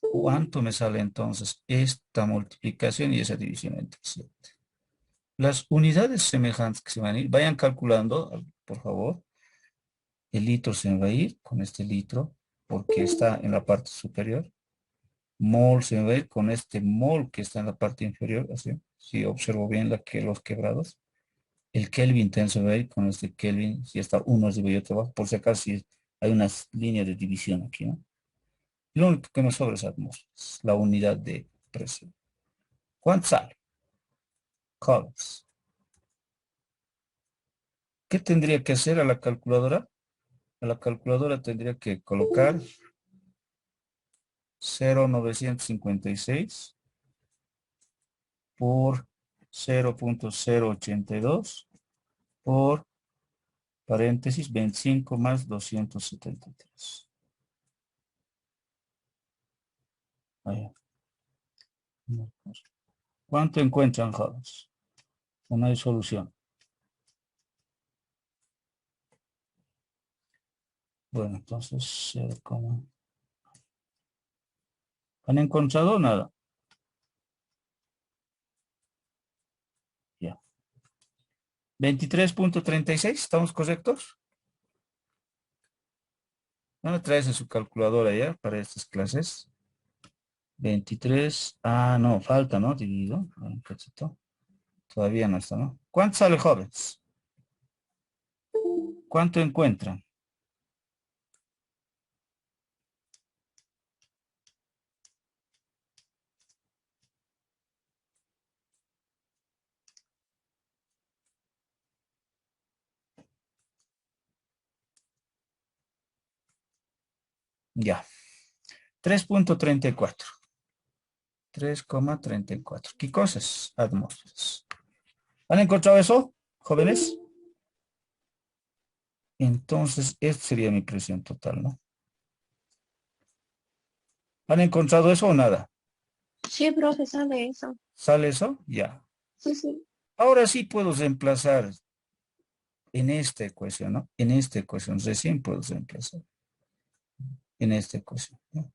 ¿Cuánto me sale entonces esta multiplicación y esa división entre 7? Las unidades semejantes que se van a ir, vayan calculando, por favor. El litro se me va a ir con este litro porque está en la parte superior. Mol se me va a ir con este mol que está en la parte inferior. Así, si observo bien los quebrados. El Kelvin también se va a ir con este Kelvin. Si está uno arriba y otro abajo. Por si acaso si hay una línea de división aquí, ¿no? Lo único que me sobra es atmósferas, la unidad de presión. ¿Cuánto sale? Columns. ¿Qué tendría que hacer a la calculadora? A la calculadora tendría que colocar 0,956 por 0,082 por paréntesis 25 más 273. Ahí. ¿Cuánto encuentran, jóvenes? No hay solución. Bueno, entonces 0, ¿han encontrado nada? Ya. 23,36, ¿estamos correctos? No me traes en su calculadora ya para estas clases. 23, no, falta, ¿no? Dividido. Un cachito. Todavía no está, ¿no? ¿Cuánto sale, jóvenes? ¿Cuánto encuentran? Ya. 3,34. 3,34. ¿Qué cosas? Atmósferas. ¿Han encontrado eso, jóvenes? Entonces, esta sería mi presión total, ¿no? ¿Han encontrado eso o nada? Sí, profe, sale eso. ¿Sale eso? Ya. Sí, sí. Ahora sí puedo reemplazar en esta ecuación, ¿no? En esta ecuación, recién puedo reemplazar en esta ecuación, ¿no?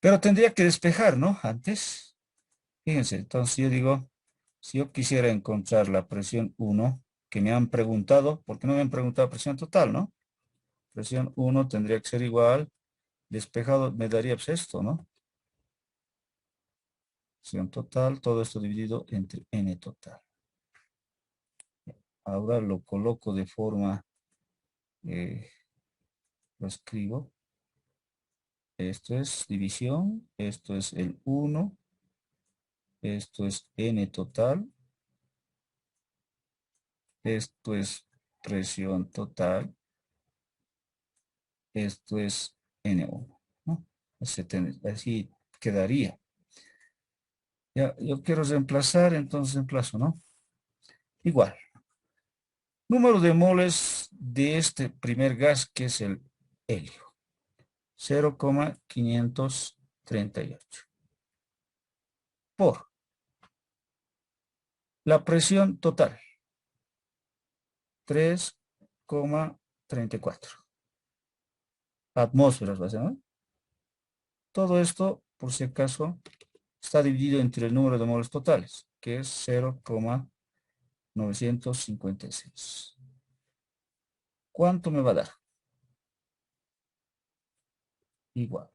Pero tendría que despejar, ¿no? Antes. Fíjense, entonces yo digo, si yo quisiera encontrar la presión 1, que me han preguntado, porque no me han preguntado presión total, ¿no? Presión 1 tendría que ser igual, despejado me daría pues esto, ¿no? Presión total, todo esto dividido entre N total. Ahora lo coloco de forma, lo escribo. Esto es división, esto es el 1, esto es N total, esto es presión total, esto es N1, ¿no? Así quedaría. Ya, yo quiero reemplazar, entonces reemplazo, ¿no? Igual. Número de moles de este primer gas que es el helio. 0,538. Por la presión total. 3,34. Atmósferas, ¿no? Todo esto, por si acaso, está dividido entre el número de moles totales, que es 0,956. ¿Cuánto me va a dar? Igual.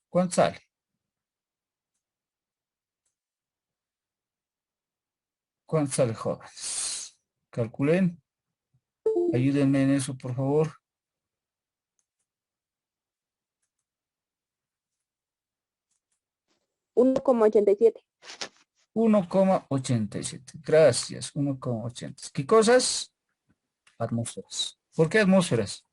¿Cuánto sale? ¿Cuánto sale, jóvenes? Calculen. Ayúdenme en eso, por favor. 1,87. 1,87. Gracias. 1,80. ¿Qué cosas? Atmósferas. ¿Por qué atmósferas?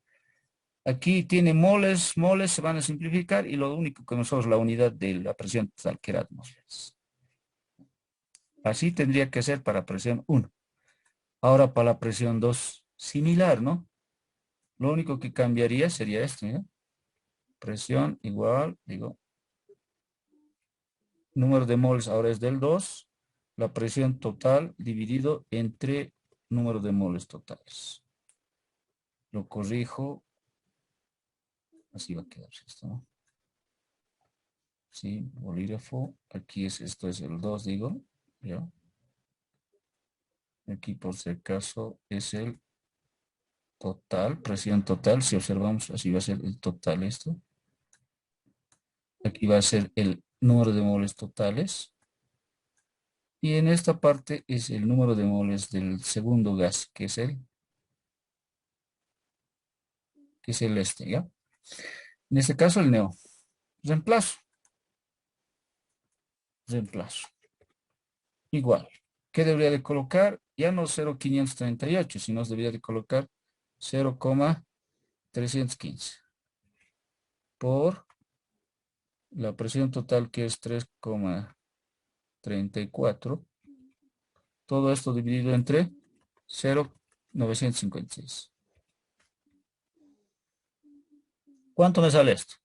Aquí tiene moles, moles se van a simplificar y lo único que nosotros la unidad de la presión total que era atmósferas. Así tendría que ser para presión 1. Ahora para la presión 2, similar, ¿no? Lo único que cambiaría sería esto, ¿ya? Presión igual, digo, número de moles ahora es del 2, la presión total dividido entre número de moles totales. Lo corrijo, así va a quedar esto, ¿no? Sí, bolígrafo, aquí esto es el 2, digo, ¿ya? Aquí por si acaso es el total, presión total, si observamos, así va a ser el total esto. Aquí va a ser el número de moles totales. Y en esta parte es el número de moles del segundo gas, que es este, ¿ya? En este caso el neo. Reemplazo. Reemplazo. Igual. ¿Qué debería de colocar? Ya no 0,538, sino debería de colocar 0,315 por la presión total, que es 3,34. Todo esto dividido entre 0,956. ¿Cuánto me sale esto?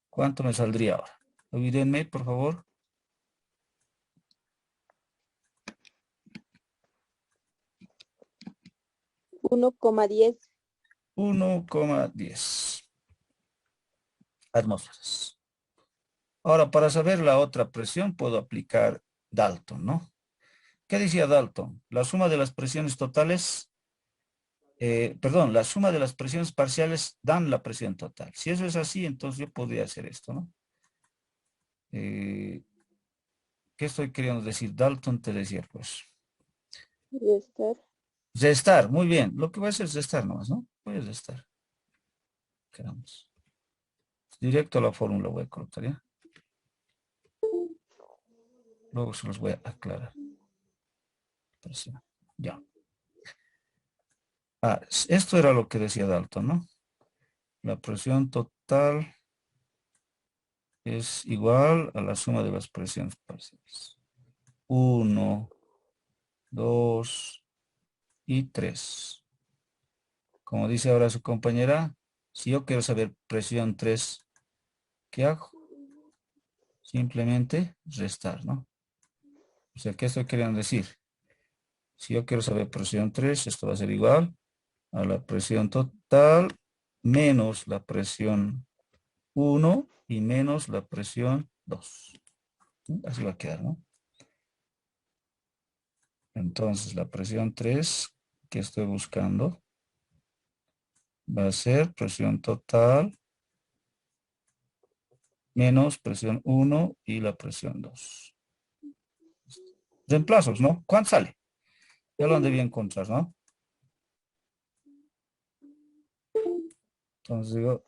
¿Cuánto me saldría ahora? Olvídenme, por favor. 1,10. 1,10 atmósferas. Ahora, para saber la otra presión, puedo aplicar Dalton, ¿no? ¿Qué decía Dalton? La suma de las presiones totales, la suma de las presiones parciales dan la presión total. Si eso es así, entonces yo podría hacer esto, ¿no? ¿Qué estoy queriendo decir? Dalton te decía, pues. Restar. Restar, muy bien. Lo que voy a hacer es restar nomás, ¿no? Voy a restar. Queramos. Directo a la fórmula voy a colocar, ¿ya? Luego se los voy a aclarar. Presión. Ya. Ah, esto era lo que decía Dalton, ¿no? La presión total es igual a la suma de las presiones parciales. 1, 2 y 3. Como dice ahora su compañera, si yo quiero saber presión 3, ¿qué hago? Simplemente restar, ¿no? O sea, ¿qué estoy queriendo decir? Si yo quiero saber presión 3, esto va a ser igual a la presión total menos la presión 1 y menos la presión 2. Así va a quedar, ¿no? Entonces, la presión 3 que estoy buscando va a ser presión total menos presión 1 y la presión 2. Reemplazos, ¿no? ¿Cuánto sale? Ya lo debía encontrar, ¿no? Entonces digo,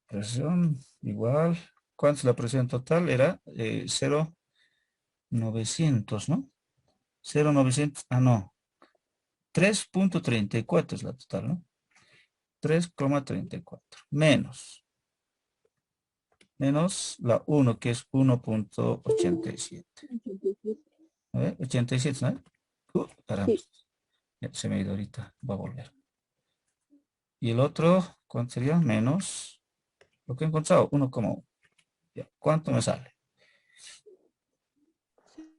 presión igual. ¿Cuánto es la presión total? Era 0,900, ¿no? 0,900, no. 3,34 es la total, ¿no? 3,34 menos la 1, que es 1,87. A ver, 87, ¿no? Caramba, Sí. ya se me ha ido ahorita, va a volver. Y el otro, ¿cuánto sería? Menos lo que he encontrado, 1,1. Ya, ¿cuánto me sale?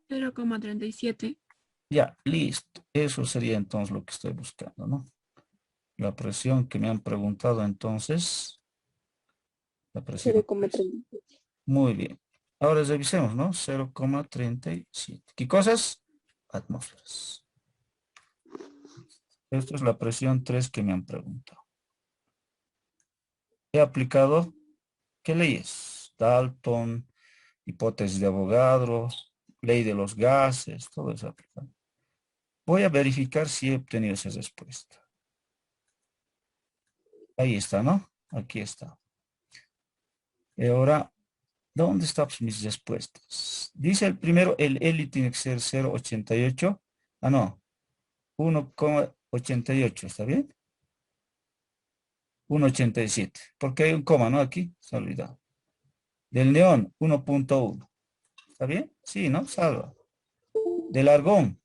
0,37. Ya, listo. Eso sería entonces lo que estoy buscando, ¿no? La presión que me han preguntado entonces. La presión. 0,37. Muy bien. Ahora revisemos, ¿no? 0,37. ¿Qué cosas? Atmósferas. Esto es la presión 3 que me han preguntado. He aplicado, ¿qué leyes? Dalton, hipótesis de Avogadro, ley de los gases, todo eso aplicado. Voy a verificar si he obtenido esa respuesta. Ahí está, ¿no? Aquí está. Y ahora ¿Dónde están mis respuestas? Dice el primero, el L tiene que ser 0,88. Ah, no, 1,88, ¿está bien? 1,87. Porque hay un coma, ¿no? Aquí, se ha olvidado. Del neón, 1,1. ¿Está bien? Sí, ¿no? Salva. Del argón,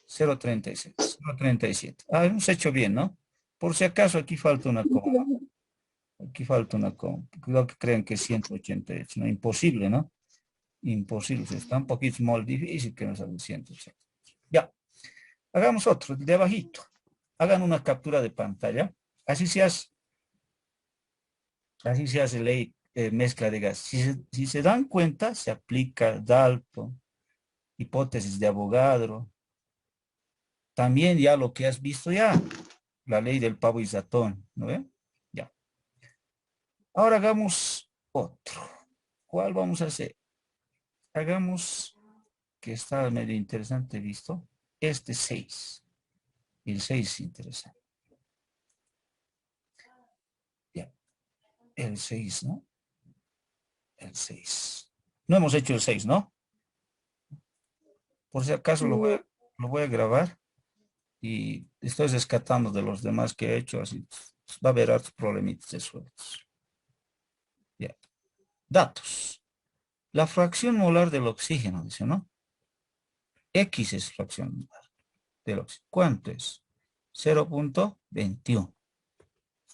0,36. 0,37. Ah, hemos hecho bien, ¿no? Por si acaso aquí falta una coma, ¿no? Aquí falta una coma. Cuidado que crean que es 188, ¿no? Imposible, ¿no? Imposible. Está un poquito más difícil que nos salen 180. Ya. Hagamos otro, de abajito. Hagan una captura de pantalla. Así se hace, así se hace ley mezcla de gas. Si se dan cuenta, se aplica Dalton, hipótesis de Avogadro. También ya lo que has visto ya, la ley del pavo isatón, ¿no ve? Ya. Ahora hagamos otro. ¿Cuál vamos a hacer? Hagamos, que está medio interesante visto, este 6. El 6 es interesante. Ya. El 6, ¿no? El 6. No hemos hecho el 6, ¿no? Por si acaso No. lo voy a grabar y estoy rescatando de los demás que he hecho, así va a haber otros problemitas de sueltos. Ya. Datos. La fracción molar del oxígeno, dice, ¿no? X es fracción molar del oxígeno. ¿Cuánto es? 0,21.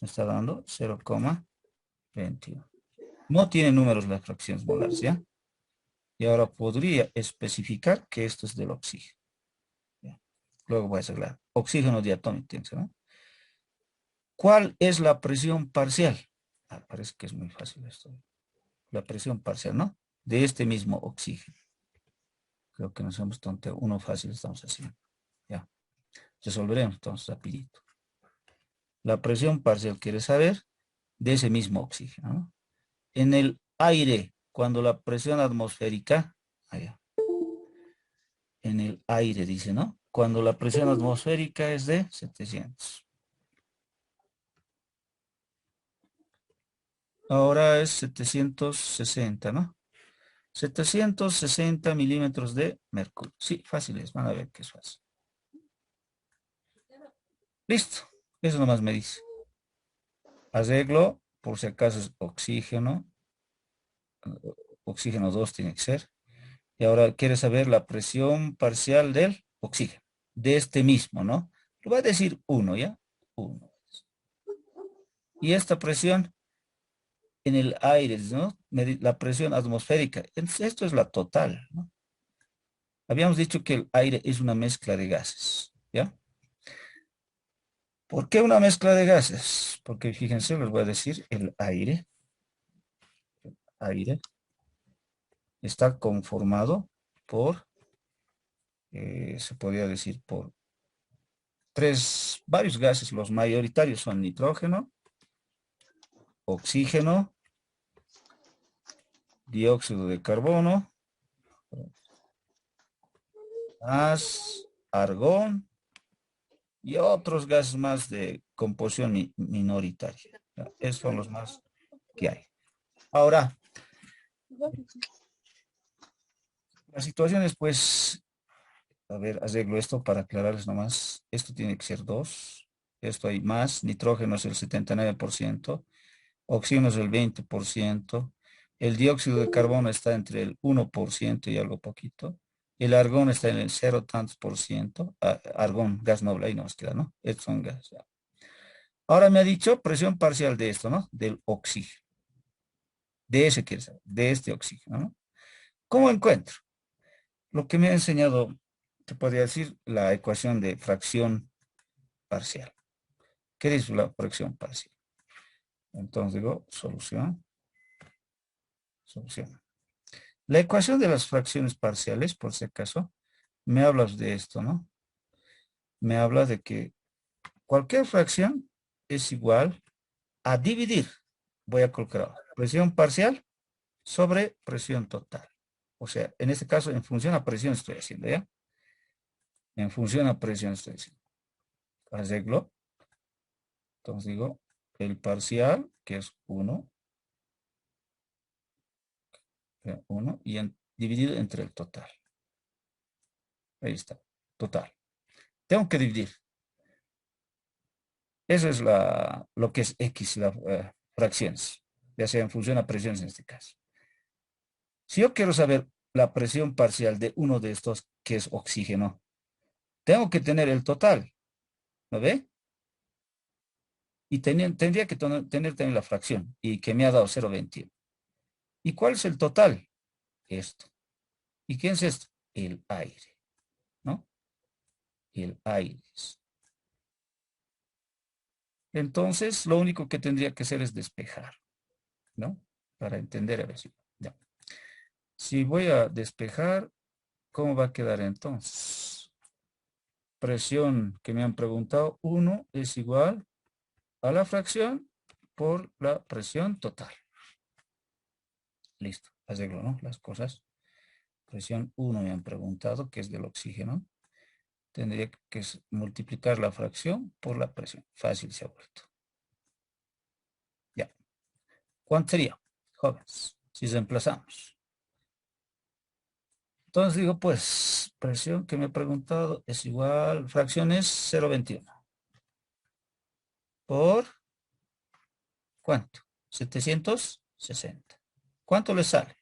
Me está dando 0,21. No tiene números las fracciones molares, ¿ya? Y ahora podría especificar que esto es del oxígeno. ¿Ya? Luego voy a arreglar. Oxígeno diatómico, ¿no? ¿Cuál es la presión parcial? Ah, parece que es muy fácil esto. La presión parcial, ¿no? De este mismo oxígeno. Creo que no somos tontos. Uno fácil estamos haciendo. Ya. Resolveremos entonces rapidito. La presión parcial, ¿quieres saber? De ese mismo oxígeno, ¿no? En el aire, cuando la presión atmosférica, allá, en el aire dice, ¿no? Cuando la presión atmosférica es de 700. Ahora es 760, ¿no? 760 milímetros de mercurio. Sí, fácil es, van a ver que es fácil. Listo, eso nomás me dice. Arreglo, por si acaso es oxígeno. Oxígeno 2 tiene que ser. Y ahora quiere saber la presión parcial del oxígeno. De este mismo, ¿no? Lo va a decir 1, ¿ya? 1. Y esta presión en el aire, ¿no? La presión atmosférica. Esto es la total, ¿no? Habíamos dicho que el aire es una mezcla de gases, ¿ya? ¿Por qué una mezcla de gases? Porque fíjense, les voy a decir, el aire está conformado por, se podría decir, por varios gases. Los mayoritarios son nitrógeno, oxígeno, dióxido de carbono, gas, argón y otros gases más de composición minoritaria. Esos son los más que hay. Ahora, la situación es pues, a ver, arreglo esto para aclararles nomás. Esto tiene que ser 2. Esto hay más. Nitrógeno es el 79%. Oxígeno es el 20%. El dióxido de carbono está entre el 1% y algo poquito. El argón está en el cero tantos por ciento. Argón, gas noble, ahí nos queda, ¿no? Estos son gas. Ya. Ahora me ha dicho presión parcial de esto, ¿no? Del oxígeno. De ese quiere saber, de este oxígeno, ¿no? ¿Cómo encuentro? Lo que me ha enseñado, te podría decir, la ecuación de fracción parcial. ¿Qué es la fracción parcial? Entonces digo, solución. La ecuación de las fracciones parciales, por si acaso, me hablas de esto, ¿no? Me habla de que cualquier fracción es igual a dividir. Voy a colocar ahora, presión parcial sobre presión total. O sea, en este caso, en función a presión estoy haciendo, ¿ya? En función a presión estoy haciendo. Arreglo. Entonces digo, el parcial, que es 1, 1 y dividido entre el total. Ahí está, total. Tengo que dividir. Eso es lo que es X, las fracciones, ya sea en función a presiones en este caso. Si yo quiero saber la presión parcial de uno de estos, que es oxígeno, tengo que tener el total, ¿no ve? Y tendría que tener también la fracción, y que me ha dado 0,21. ¿Y cuál es el total? Esto. ¿Y quién es esto? El aire, ¿no? El aire. Entonces, lo único que tendría que hacer es despejar, ¿no? Para entender a ver si... Ya. Si voy a despejar, ¿cómo va a quedar entonces? Presión que me han preguntado, 1 es igual a la fracción por la presión total. Listo, arreglo, ¿no? Las cosas. Presión 1 me han preguntado, que es del oxígeno. Tendría que multiplicar la fracción por la presión. Fácil se ha vuelto. Ya. ¿Cuánto sería, jóvenes? Si reemplazamos. Entonces digo, pues, presión que me he preguntado es igual, fracciones 0,21. ¿Por cuánto? 760. ¿Cuánto le sale?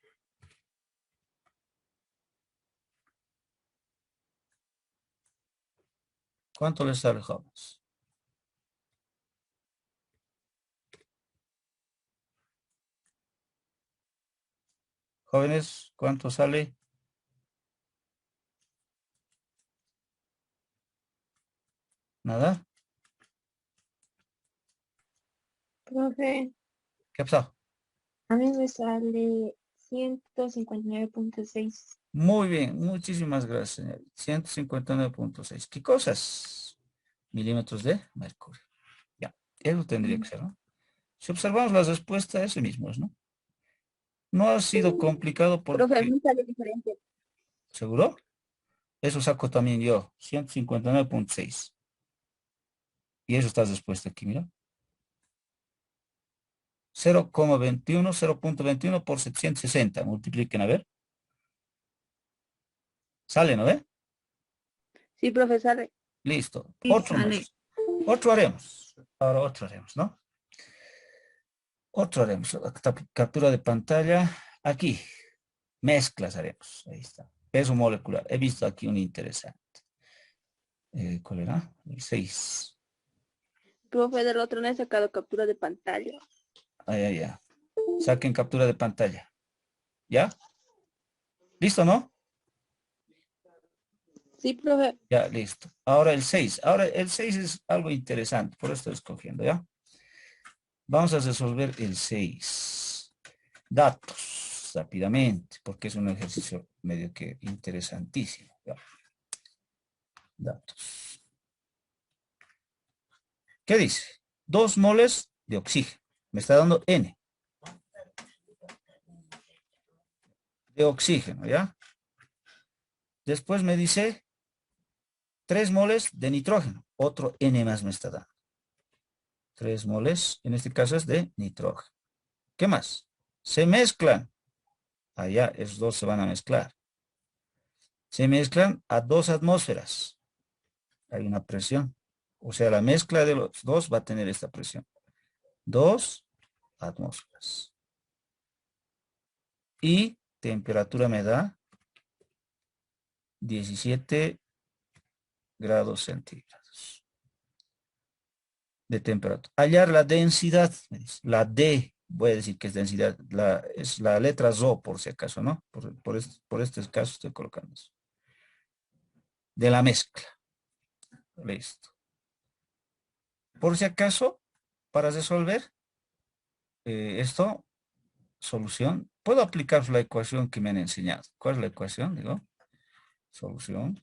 ¿Cuánto le sale, jóvenes? Jóvenes, ¿cuánto sale? Nada. Profe, ¿Qué ha pasado? a mí me sale 159.6. Muy bien, muchísimas gracias, señor. 159,6. ¿Qué cosas? Milímetros de mercurio. Ya, eso tendría que ser, ¿no? Si observamos las respuestas, ese mismo es, ¿no? No ha sido complicado Profe, porque... me sale diferente. ¿Seguro? Eso saco también yo, 159,6. Y eso está respuesta aquí, mira. 0,21, 0,21 por 760. Multipliquen, a ver. Sale, ¿no ve? Sí, profe, sale. Listo. Sí, Otro sale. más. Otro haremos. Ahora otro haremos, ¿no? Otro haremos. Captura de pantalla. Aquí. Mezclas haremos. Ahí está. Peso molecular. He visto aquí un interesante. ¿Cuál era? El 6. Profe, del otro no he sacado captura de pantalla. Ahí, ahí, ya. Saquen captura de pantalla. ¿Ya? ¿Listo, no? Sí, profe. Ya, listo. Ahora el 6. Ahora el 6 es algo interesante. Por eso estoy escogiendo, ¿ya? Vamos a resolver el 6. Datos, rápidamente, porque es un ejercicio medio que interesantísimo. ¿Ya? Datos. ¿Qué dice? 2 moles de oxígeno. Me está dando N de oxígeno, ¿ya? Después me dice 3 moles de nitrógeno. Otro N más me está dando. 3 moles, en este caso es de nitrógeno. ¿Qué más? Se mezclan. Allá, esos dos se van a mezclar. Se mezclan a 2 atmósferas. Hay una presión. O sea, la mezcla de los dos va a tener esta presión. 2 atmósferas. Y temperatura me da 17 grados centígrados de temperatura. Hallar la densidad, la D, voy a decir que es densidad, es la letra Rho por si acaso, ¿no? Por este caso estoy colocando eso. De la mezcla. Listo. Por si acaso, para resolver esto, solución, puedo aplicar la ecuación que me han enseñado. ¿Cuál es la ecuación? Digo, solución.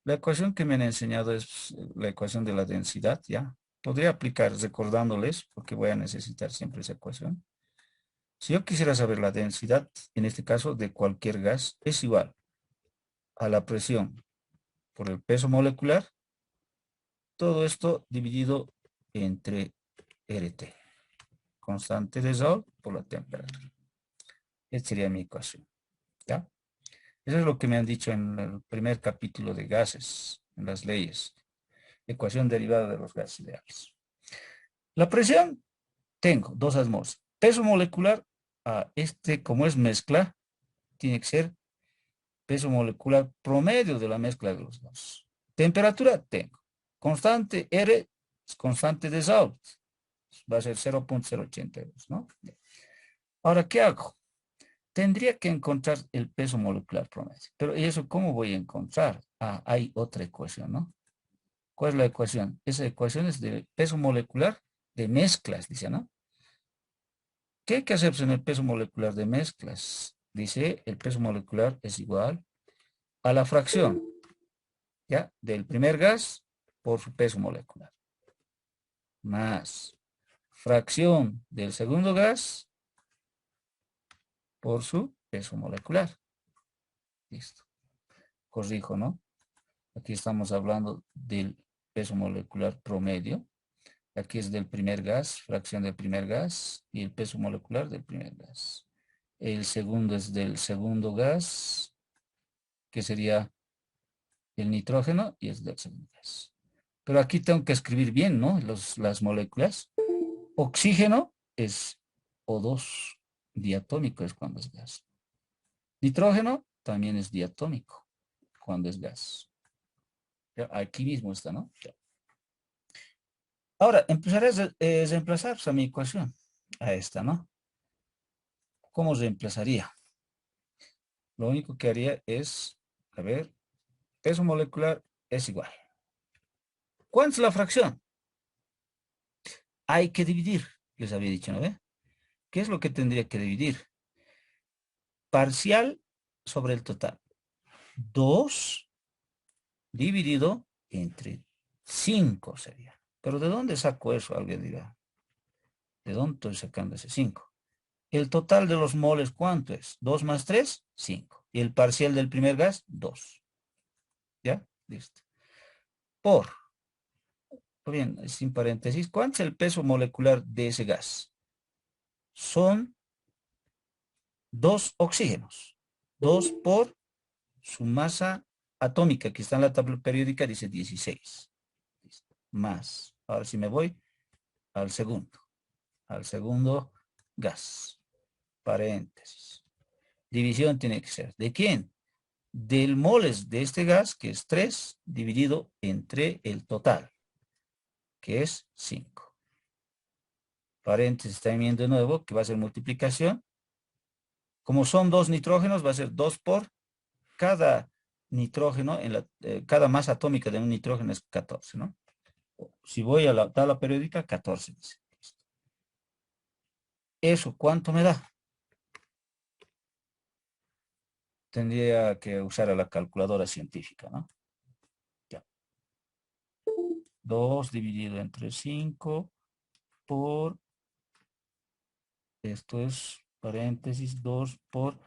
La ecuación que me han enseñado es la ecuación de la densidad, ¿ya? Podría aplicar recordándoles, porque voy a necesitar siempre esa ecuación. Si yo quisiera saber la densidad, en este caso, de cualquier gas, es igual a la presión por el peso molecular, todo esto dividido entre RT, constante de Joule por la temperatura. Esta sería mi ecuación. ¿Ya? Eso es lo que me han dicho en el primer capítulo de gases, en las leyes. Ecuación derivada de los gases ideales. La presión, tengo 2 atmósferas. Peso molecular, como es mezcla, tiene que ser peso molecular promedio de la mezcla de los dos. Temperatura, tengo. Constante R es constante de Raoult. Va a ser 0.082, ¿no? Ahora, ¿qué hago? Tendría que encontrar el peso molecular promedio. Pero ¿y eso cómo voy a encontrar? Hay otra ecuación, ¿no? ¿Cuál es la ecuación? Esa ecuación es de peso molecular de mezclas, dice, ¿no? ¿Qué hay que hacer en el peso molecular de mezclas? Dice, el peso molecular es igual a la fracción, ¿ya? Del primer gas por su peso molecular. Más fracción del segundo gas por su peso molecular. Listo. Corrijo, ¿no? Aquí estamos hablando del peso molecular promedio. Aquí es del primer gas, fracción del primer gas, y el peso molecular del primer gas. El segundo es del segundo gas, que sería el nitrógeno, y es del segundo gas. Pero aquí tengo que escribir bien, ¿no? Las moléculas. Oxígeno es O2, diatómico es cuando es gas. Nitrógeno también es diatómico cuando es gas. Aquí mismo está, ¿no? Ahora, empezaré a reemplazar a mi ecuación, a esta, ¿no? ¿Cómo reemplazaría? Lo único que haría es, a ver, peso molecular es igual. ¿Cuánto es la fracción? Hay que dividir, les había dicho, ¿no ve? ¿Qué es lo que tendría que dividir? Parcial sobre el total. 2 dividido entre 5 sería. Pero ¿de dónde saco eso? Alguien dirá. ¿De dónde estoy sacando ese 5? El total de los moles, ¿cuánto es? 2 más 3, 5. Y el parcial del primer gas, 2. ¿Ya? Listo. Por, bien, sin paréntesis, ¿cuánto es el peso molecular de ese gas? Son 2 oxígenos. 2 por su masa atómica, que está en la tabla periódica, dice 16. Listo. Más. Ahora sí me voy al segundo gas. Paréntesis. División tiene que ser, ¿de quién? Del moles de este gas, que es 3, dividido entre el total, que es 5. Paréntesis también de nuevo, que va a ser multiplicación. Como son 2 nitrógenos, va a ser 2 por cada nitrógeno, cada masa atómica de un nitrógeno es 14, ¿no? Si voy a la tabla periódica, 14 dice. ¿Eso cuánto me da? Tendría que usar a la calculadora científica, ¿no? Ya. 2 dividido entre 5 por, esto es paréntesis, 2 por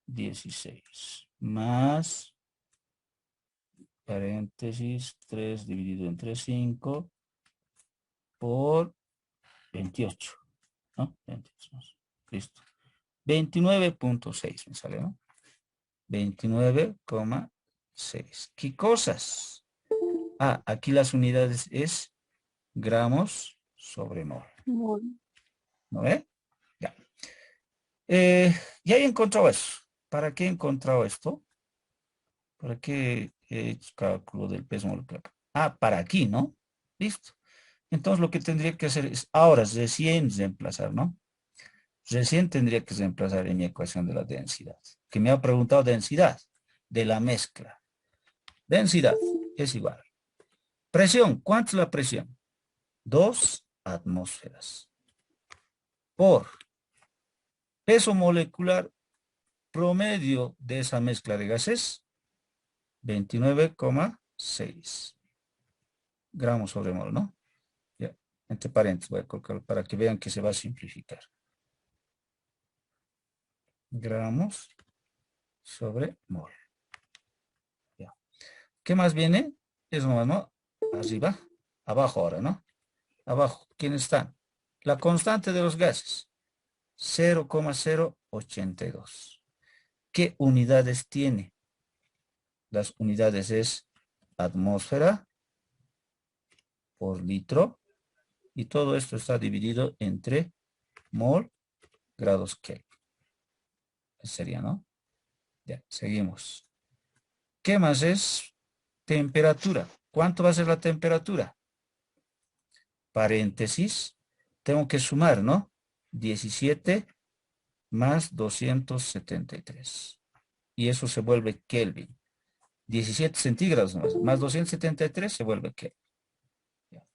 16, más paréntesis, 3 dividido entre 5 por 28, ¿no? 28, listo. 29.6 me sale, ¿no? 29,6. ¿Qué cosas? Aquí las unidades es gramos sobre mol. ¿No ve? Ya. Ya he encontrado eso. ¿Para qué he encontrado esto? ¿Para qué he hecho cálculo del peso molecular? Para aquí, ¿no? Listo. Entonces lo que tendría que hacer es ahora recién reemplazar, ¿no? Recién tendría que reemplazar en mi ecuación de la densidad. Que me ha preguntado densidad de la mezcla. Densidad es igual. Presión, ¿cuánto es la presión? 2 atmósferas. Por peso molecular promedio de esa mezcla de gases, 29,6 gramos sobre mol, ¿no? Ya, entre paréntesis voy a colocar para que vean que se va a simplificar. Gramos sobre mol. Ya. ¿Qué más viene? Es nomás, ¿no? Arriba, abajo ahora, ¿no? Abajo, ¿quiénes están? La constante de los gases. 0,082. ¿Qué unidades tiene? Las unidades es atmósfera por litro y todo esto está dividido entre mol, grados Kelvin. Sería, ¿no? Ya, seguimos. ¿Qué más es? Temperatura. ¿Cuánto va a ser la temperatura? Paréntesis. Tengo que sumar, ¿no? 17 más 273. Y eso se vuelve Kelvin. 17 centígrados más 273 se vuelve Kelvin. Ya.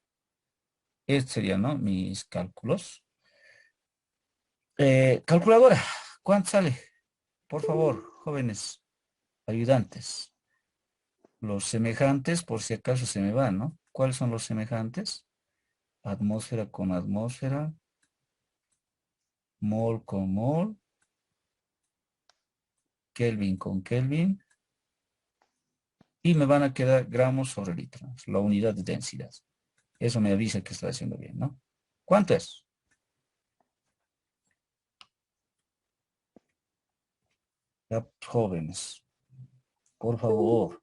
Estos serían, ¿no? Mis cálculos. Calculadora, ¿cuánto sale? Por favor, jóvenes ayudantes. Los semejantes, por si acaso se me van, ¿no? ¿Cuáles son los semejantes? Atmósfera con atmósfera, mol con mol, Kelvin con Kelvin, y me van a quedar gramos sobre litros, la unidad de densidad. Eso me avisa que estoy haciendo bien, ¿no? ¿Cuánto es? Ya, jóvenes, por favor.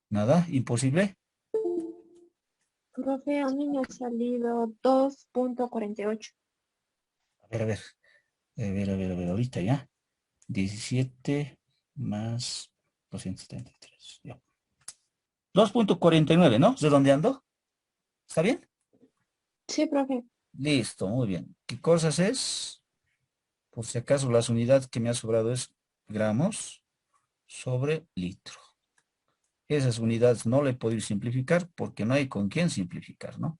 ¿Nada? ¿Imposible? Profe, a mí me ha salido 2.48. A ver, a ver. A ver, ahorita ya. 17 más 273. Ya. 2,49, ¿no? Redondeando. ¿Está bien? Sí, profe. Listo, muy bien. ¿Qué cosas es? Por si acaso las unidades que me ha sobrado es gramos sobre litro. Esas unidades no le he podido simplificar porque no hay con quién simplificar, ¿no?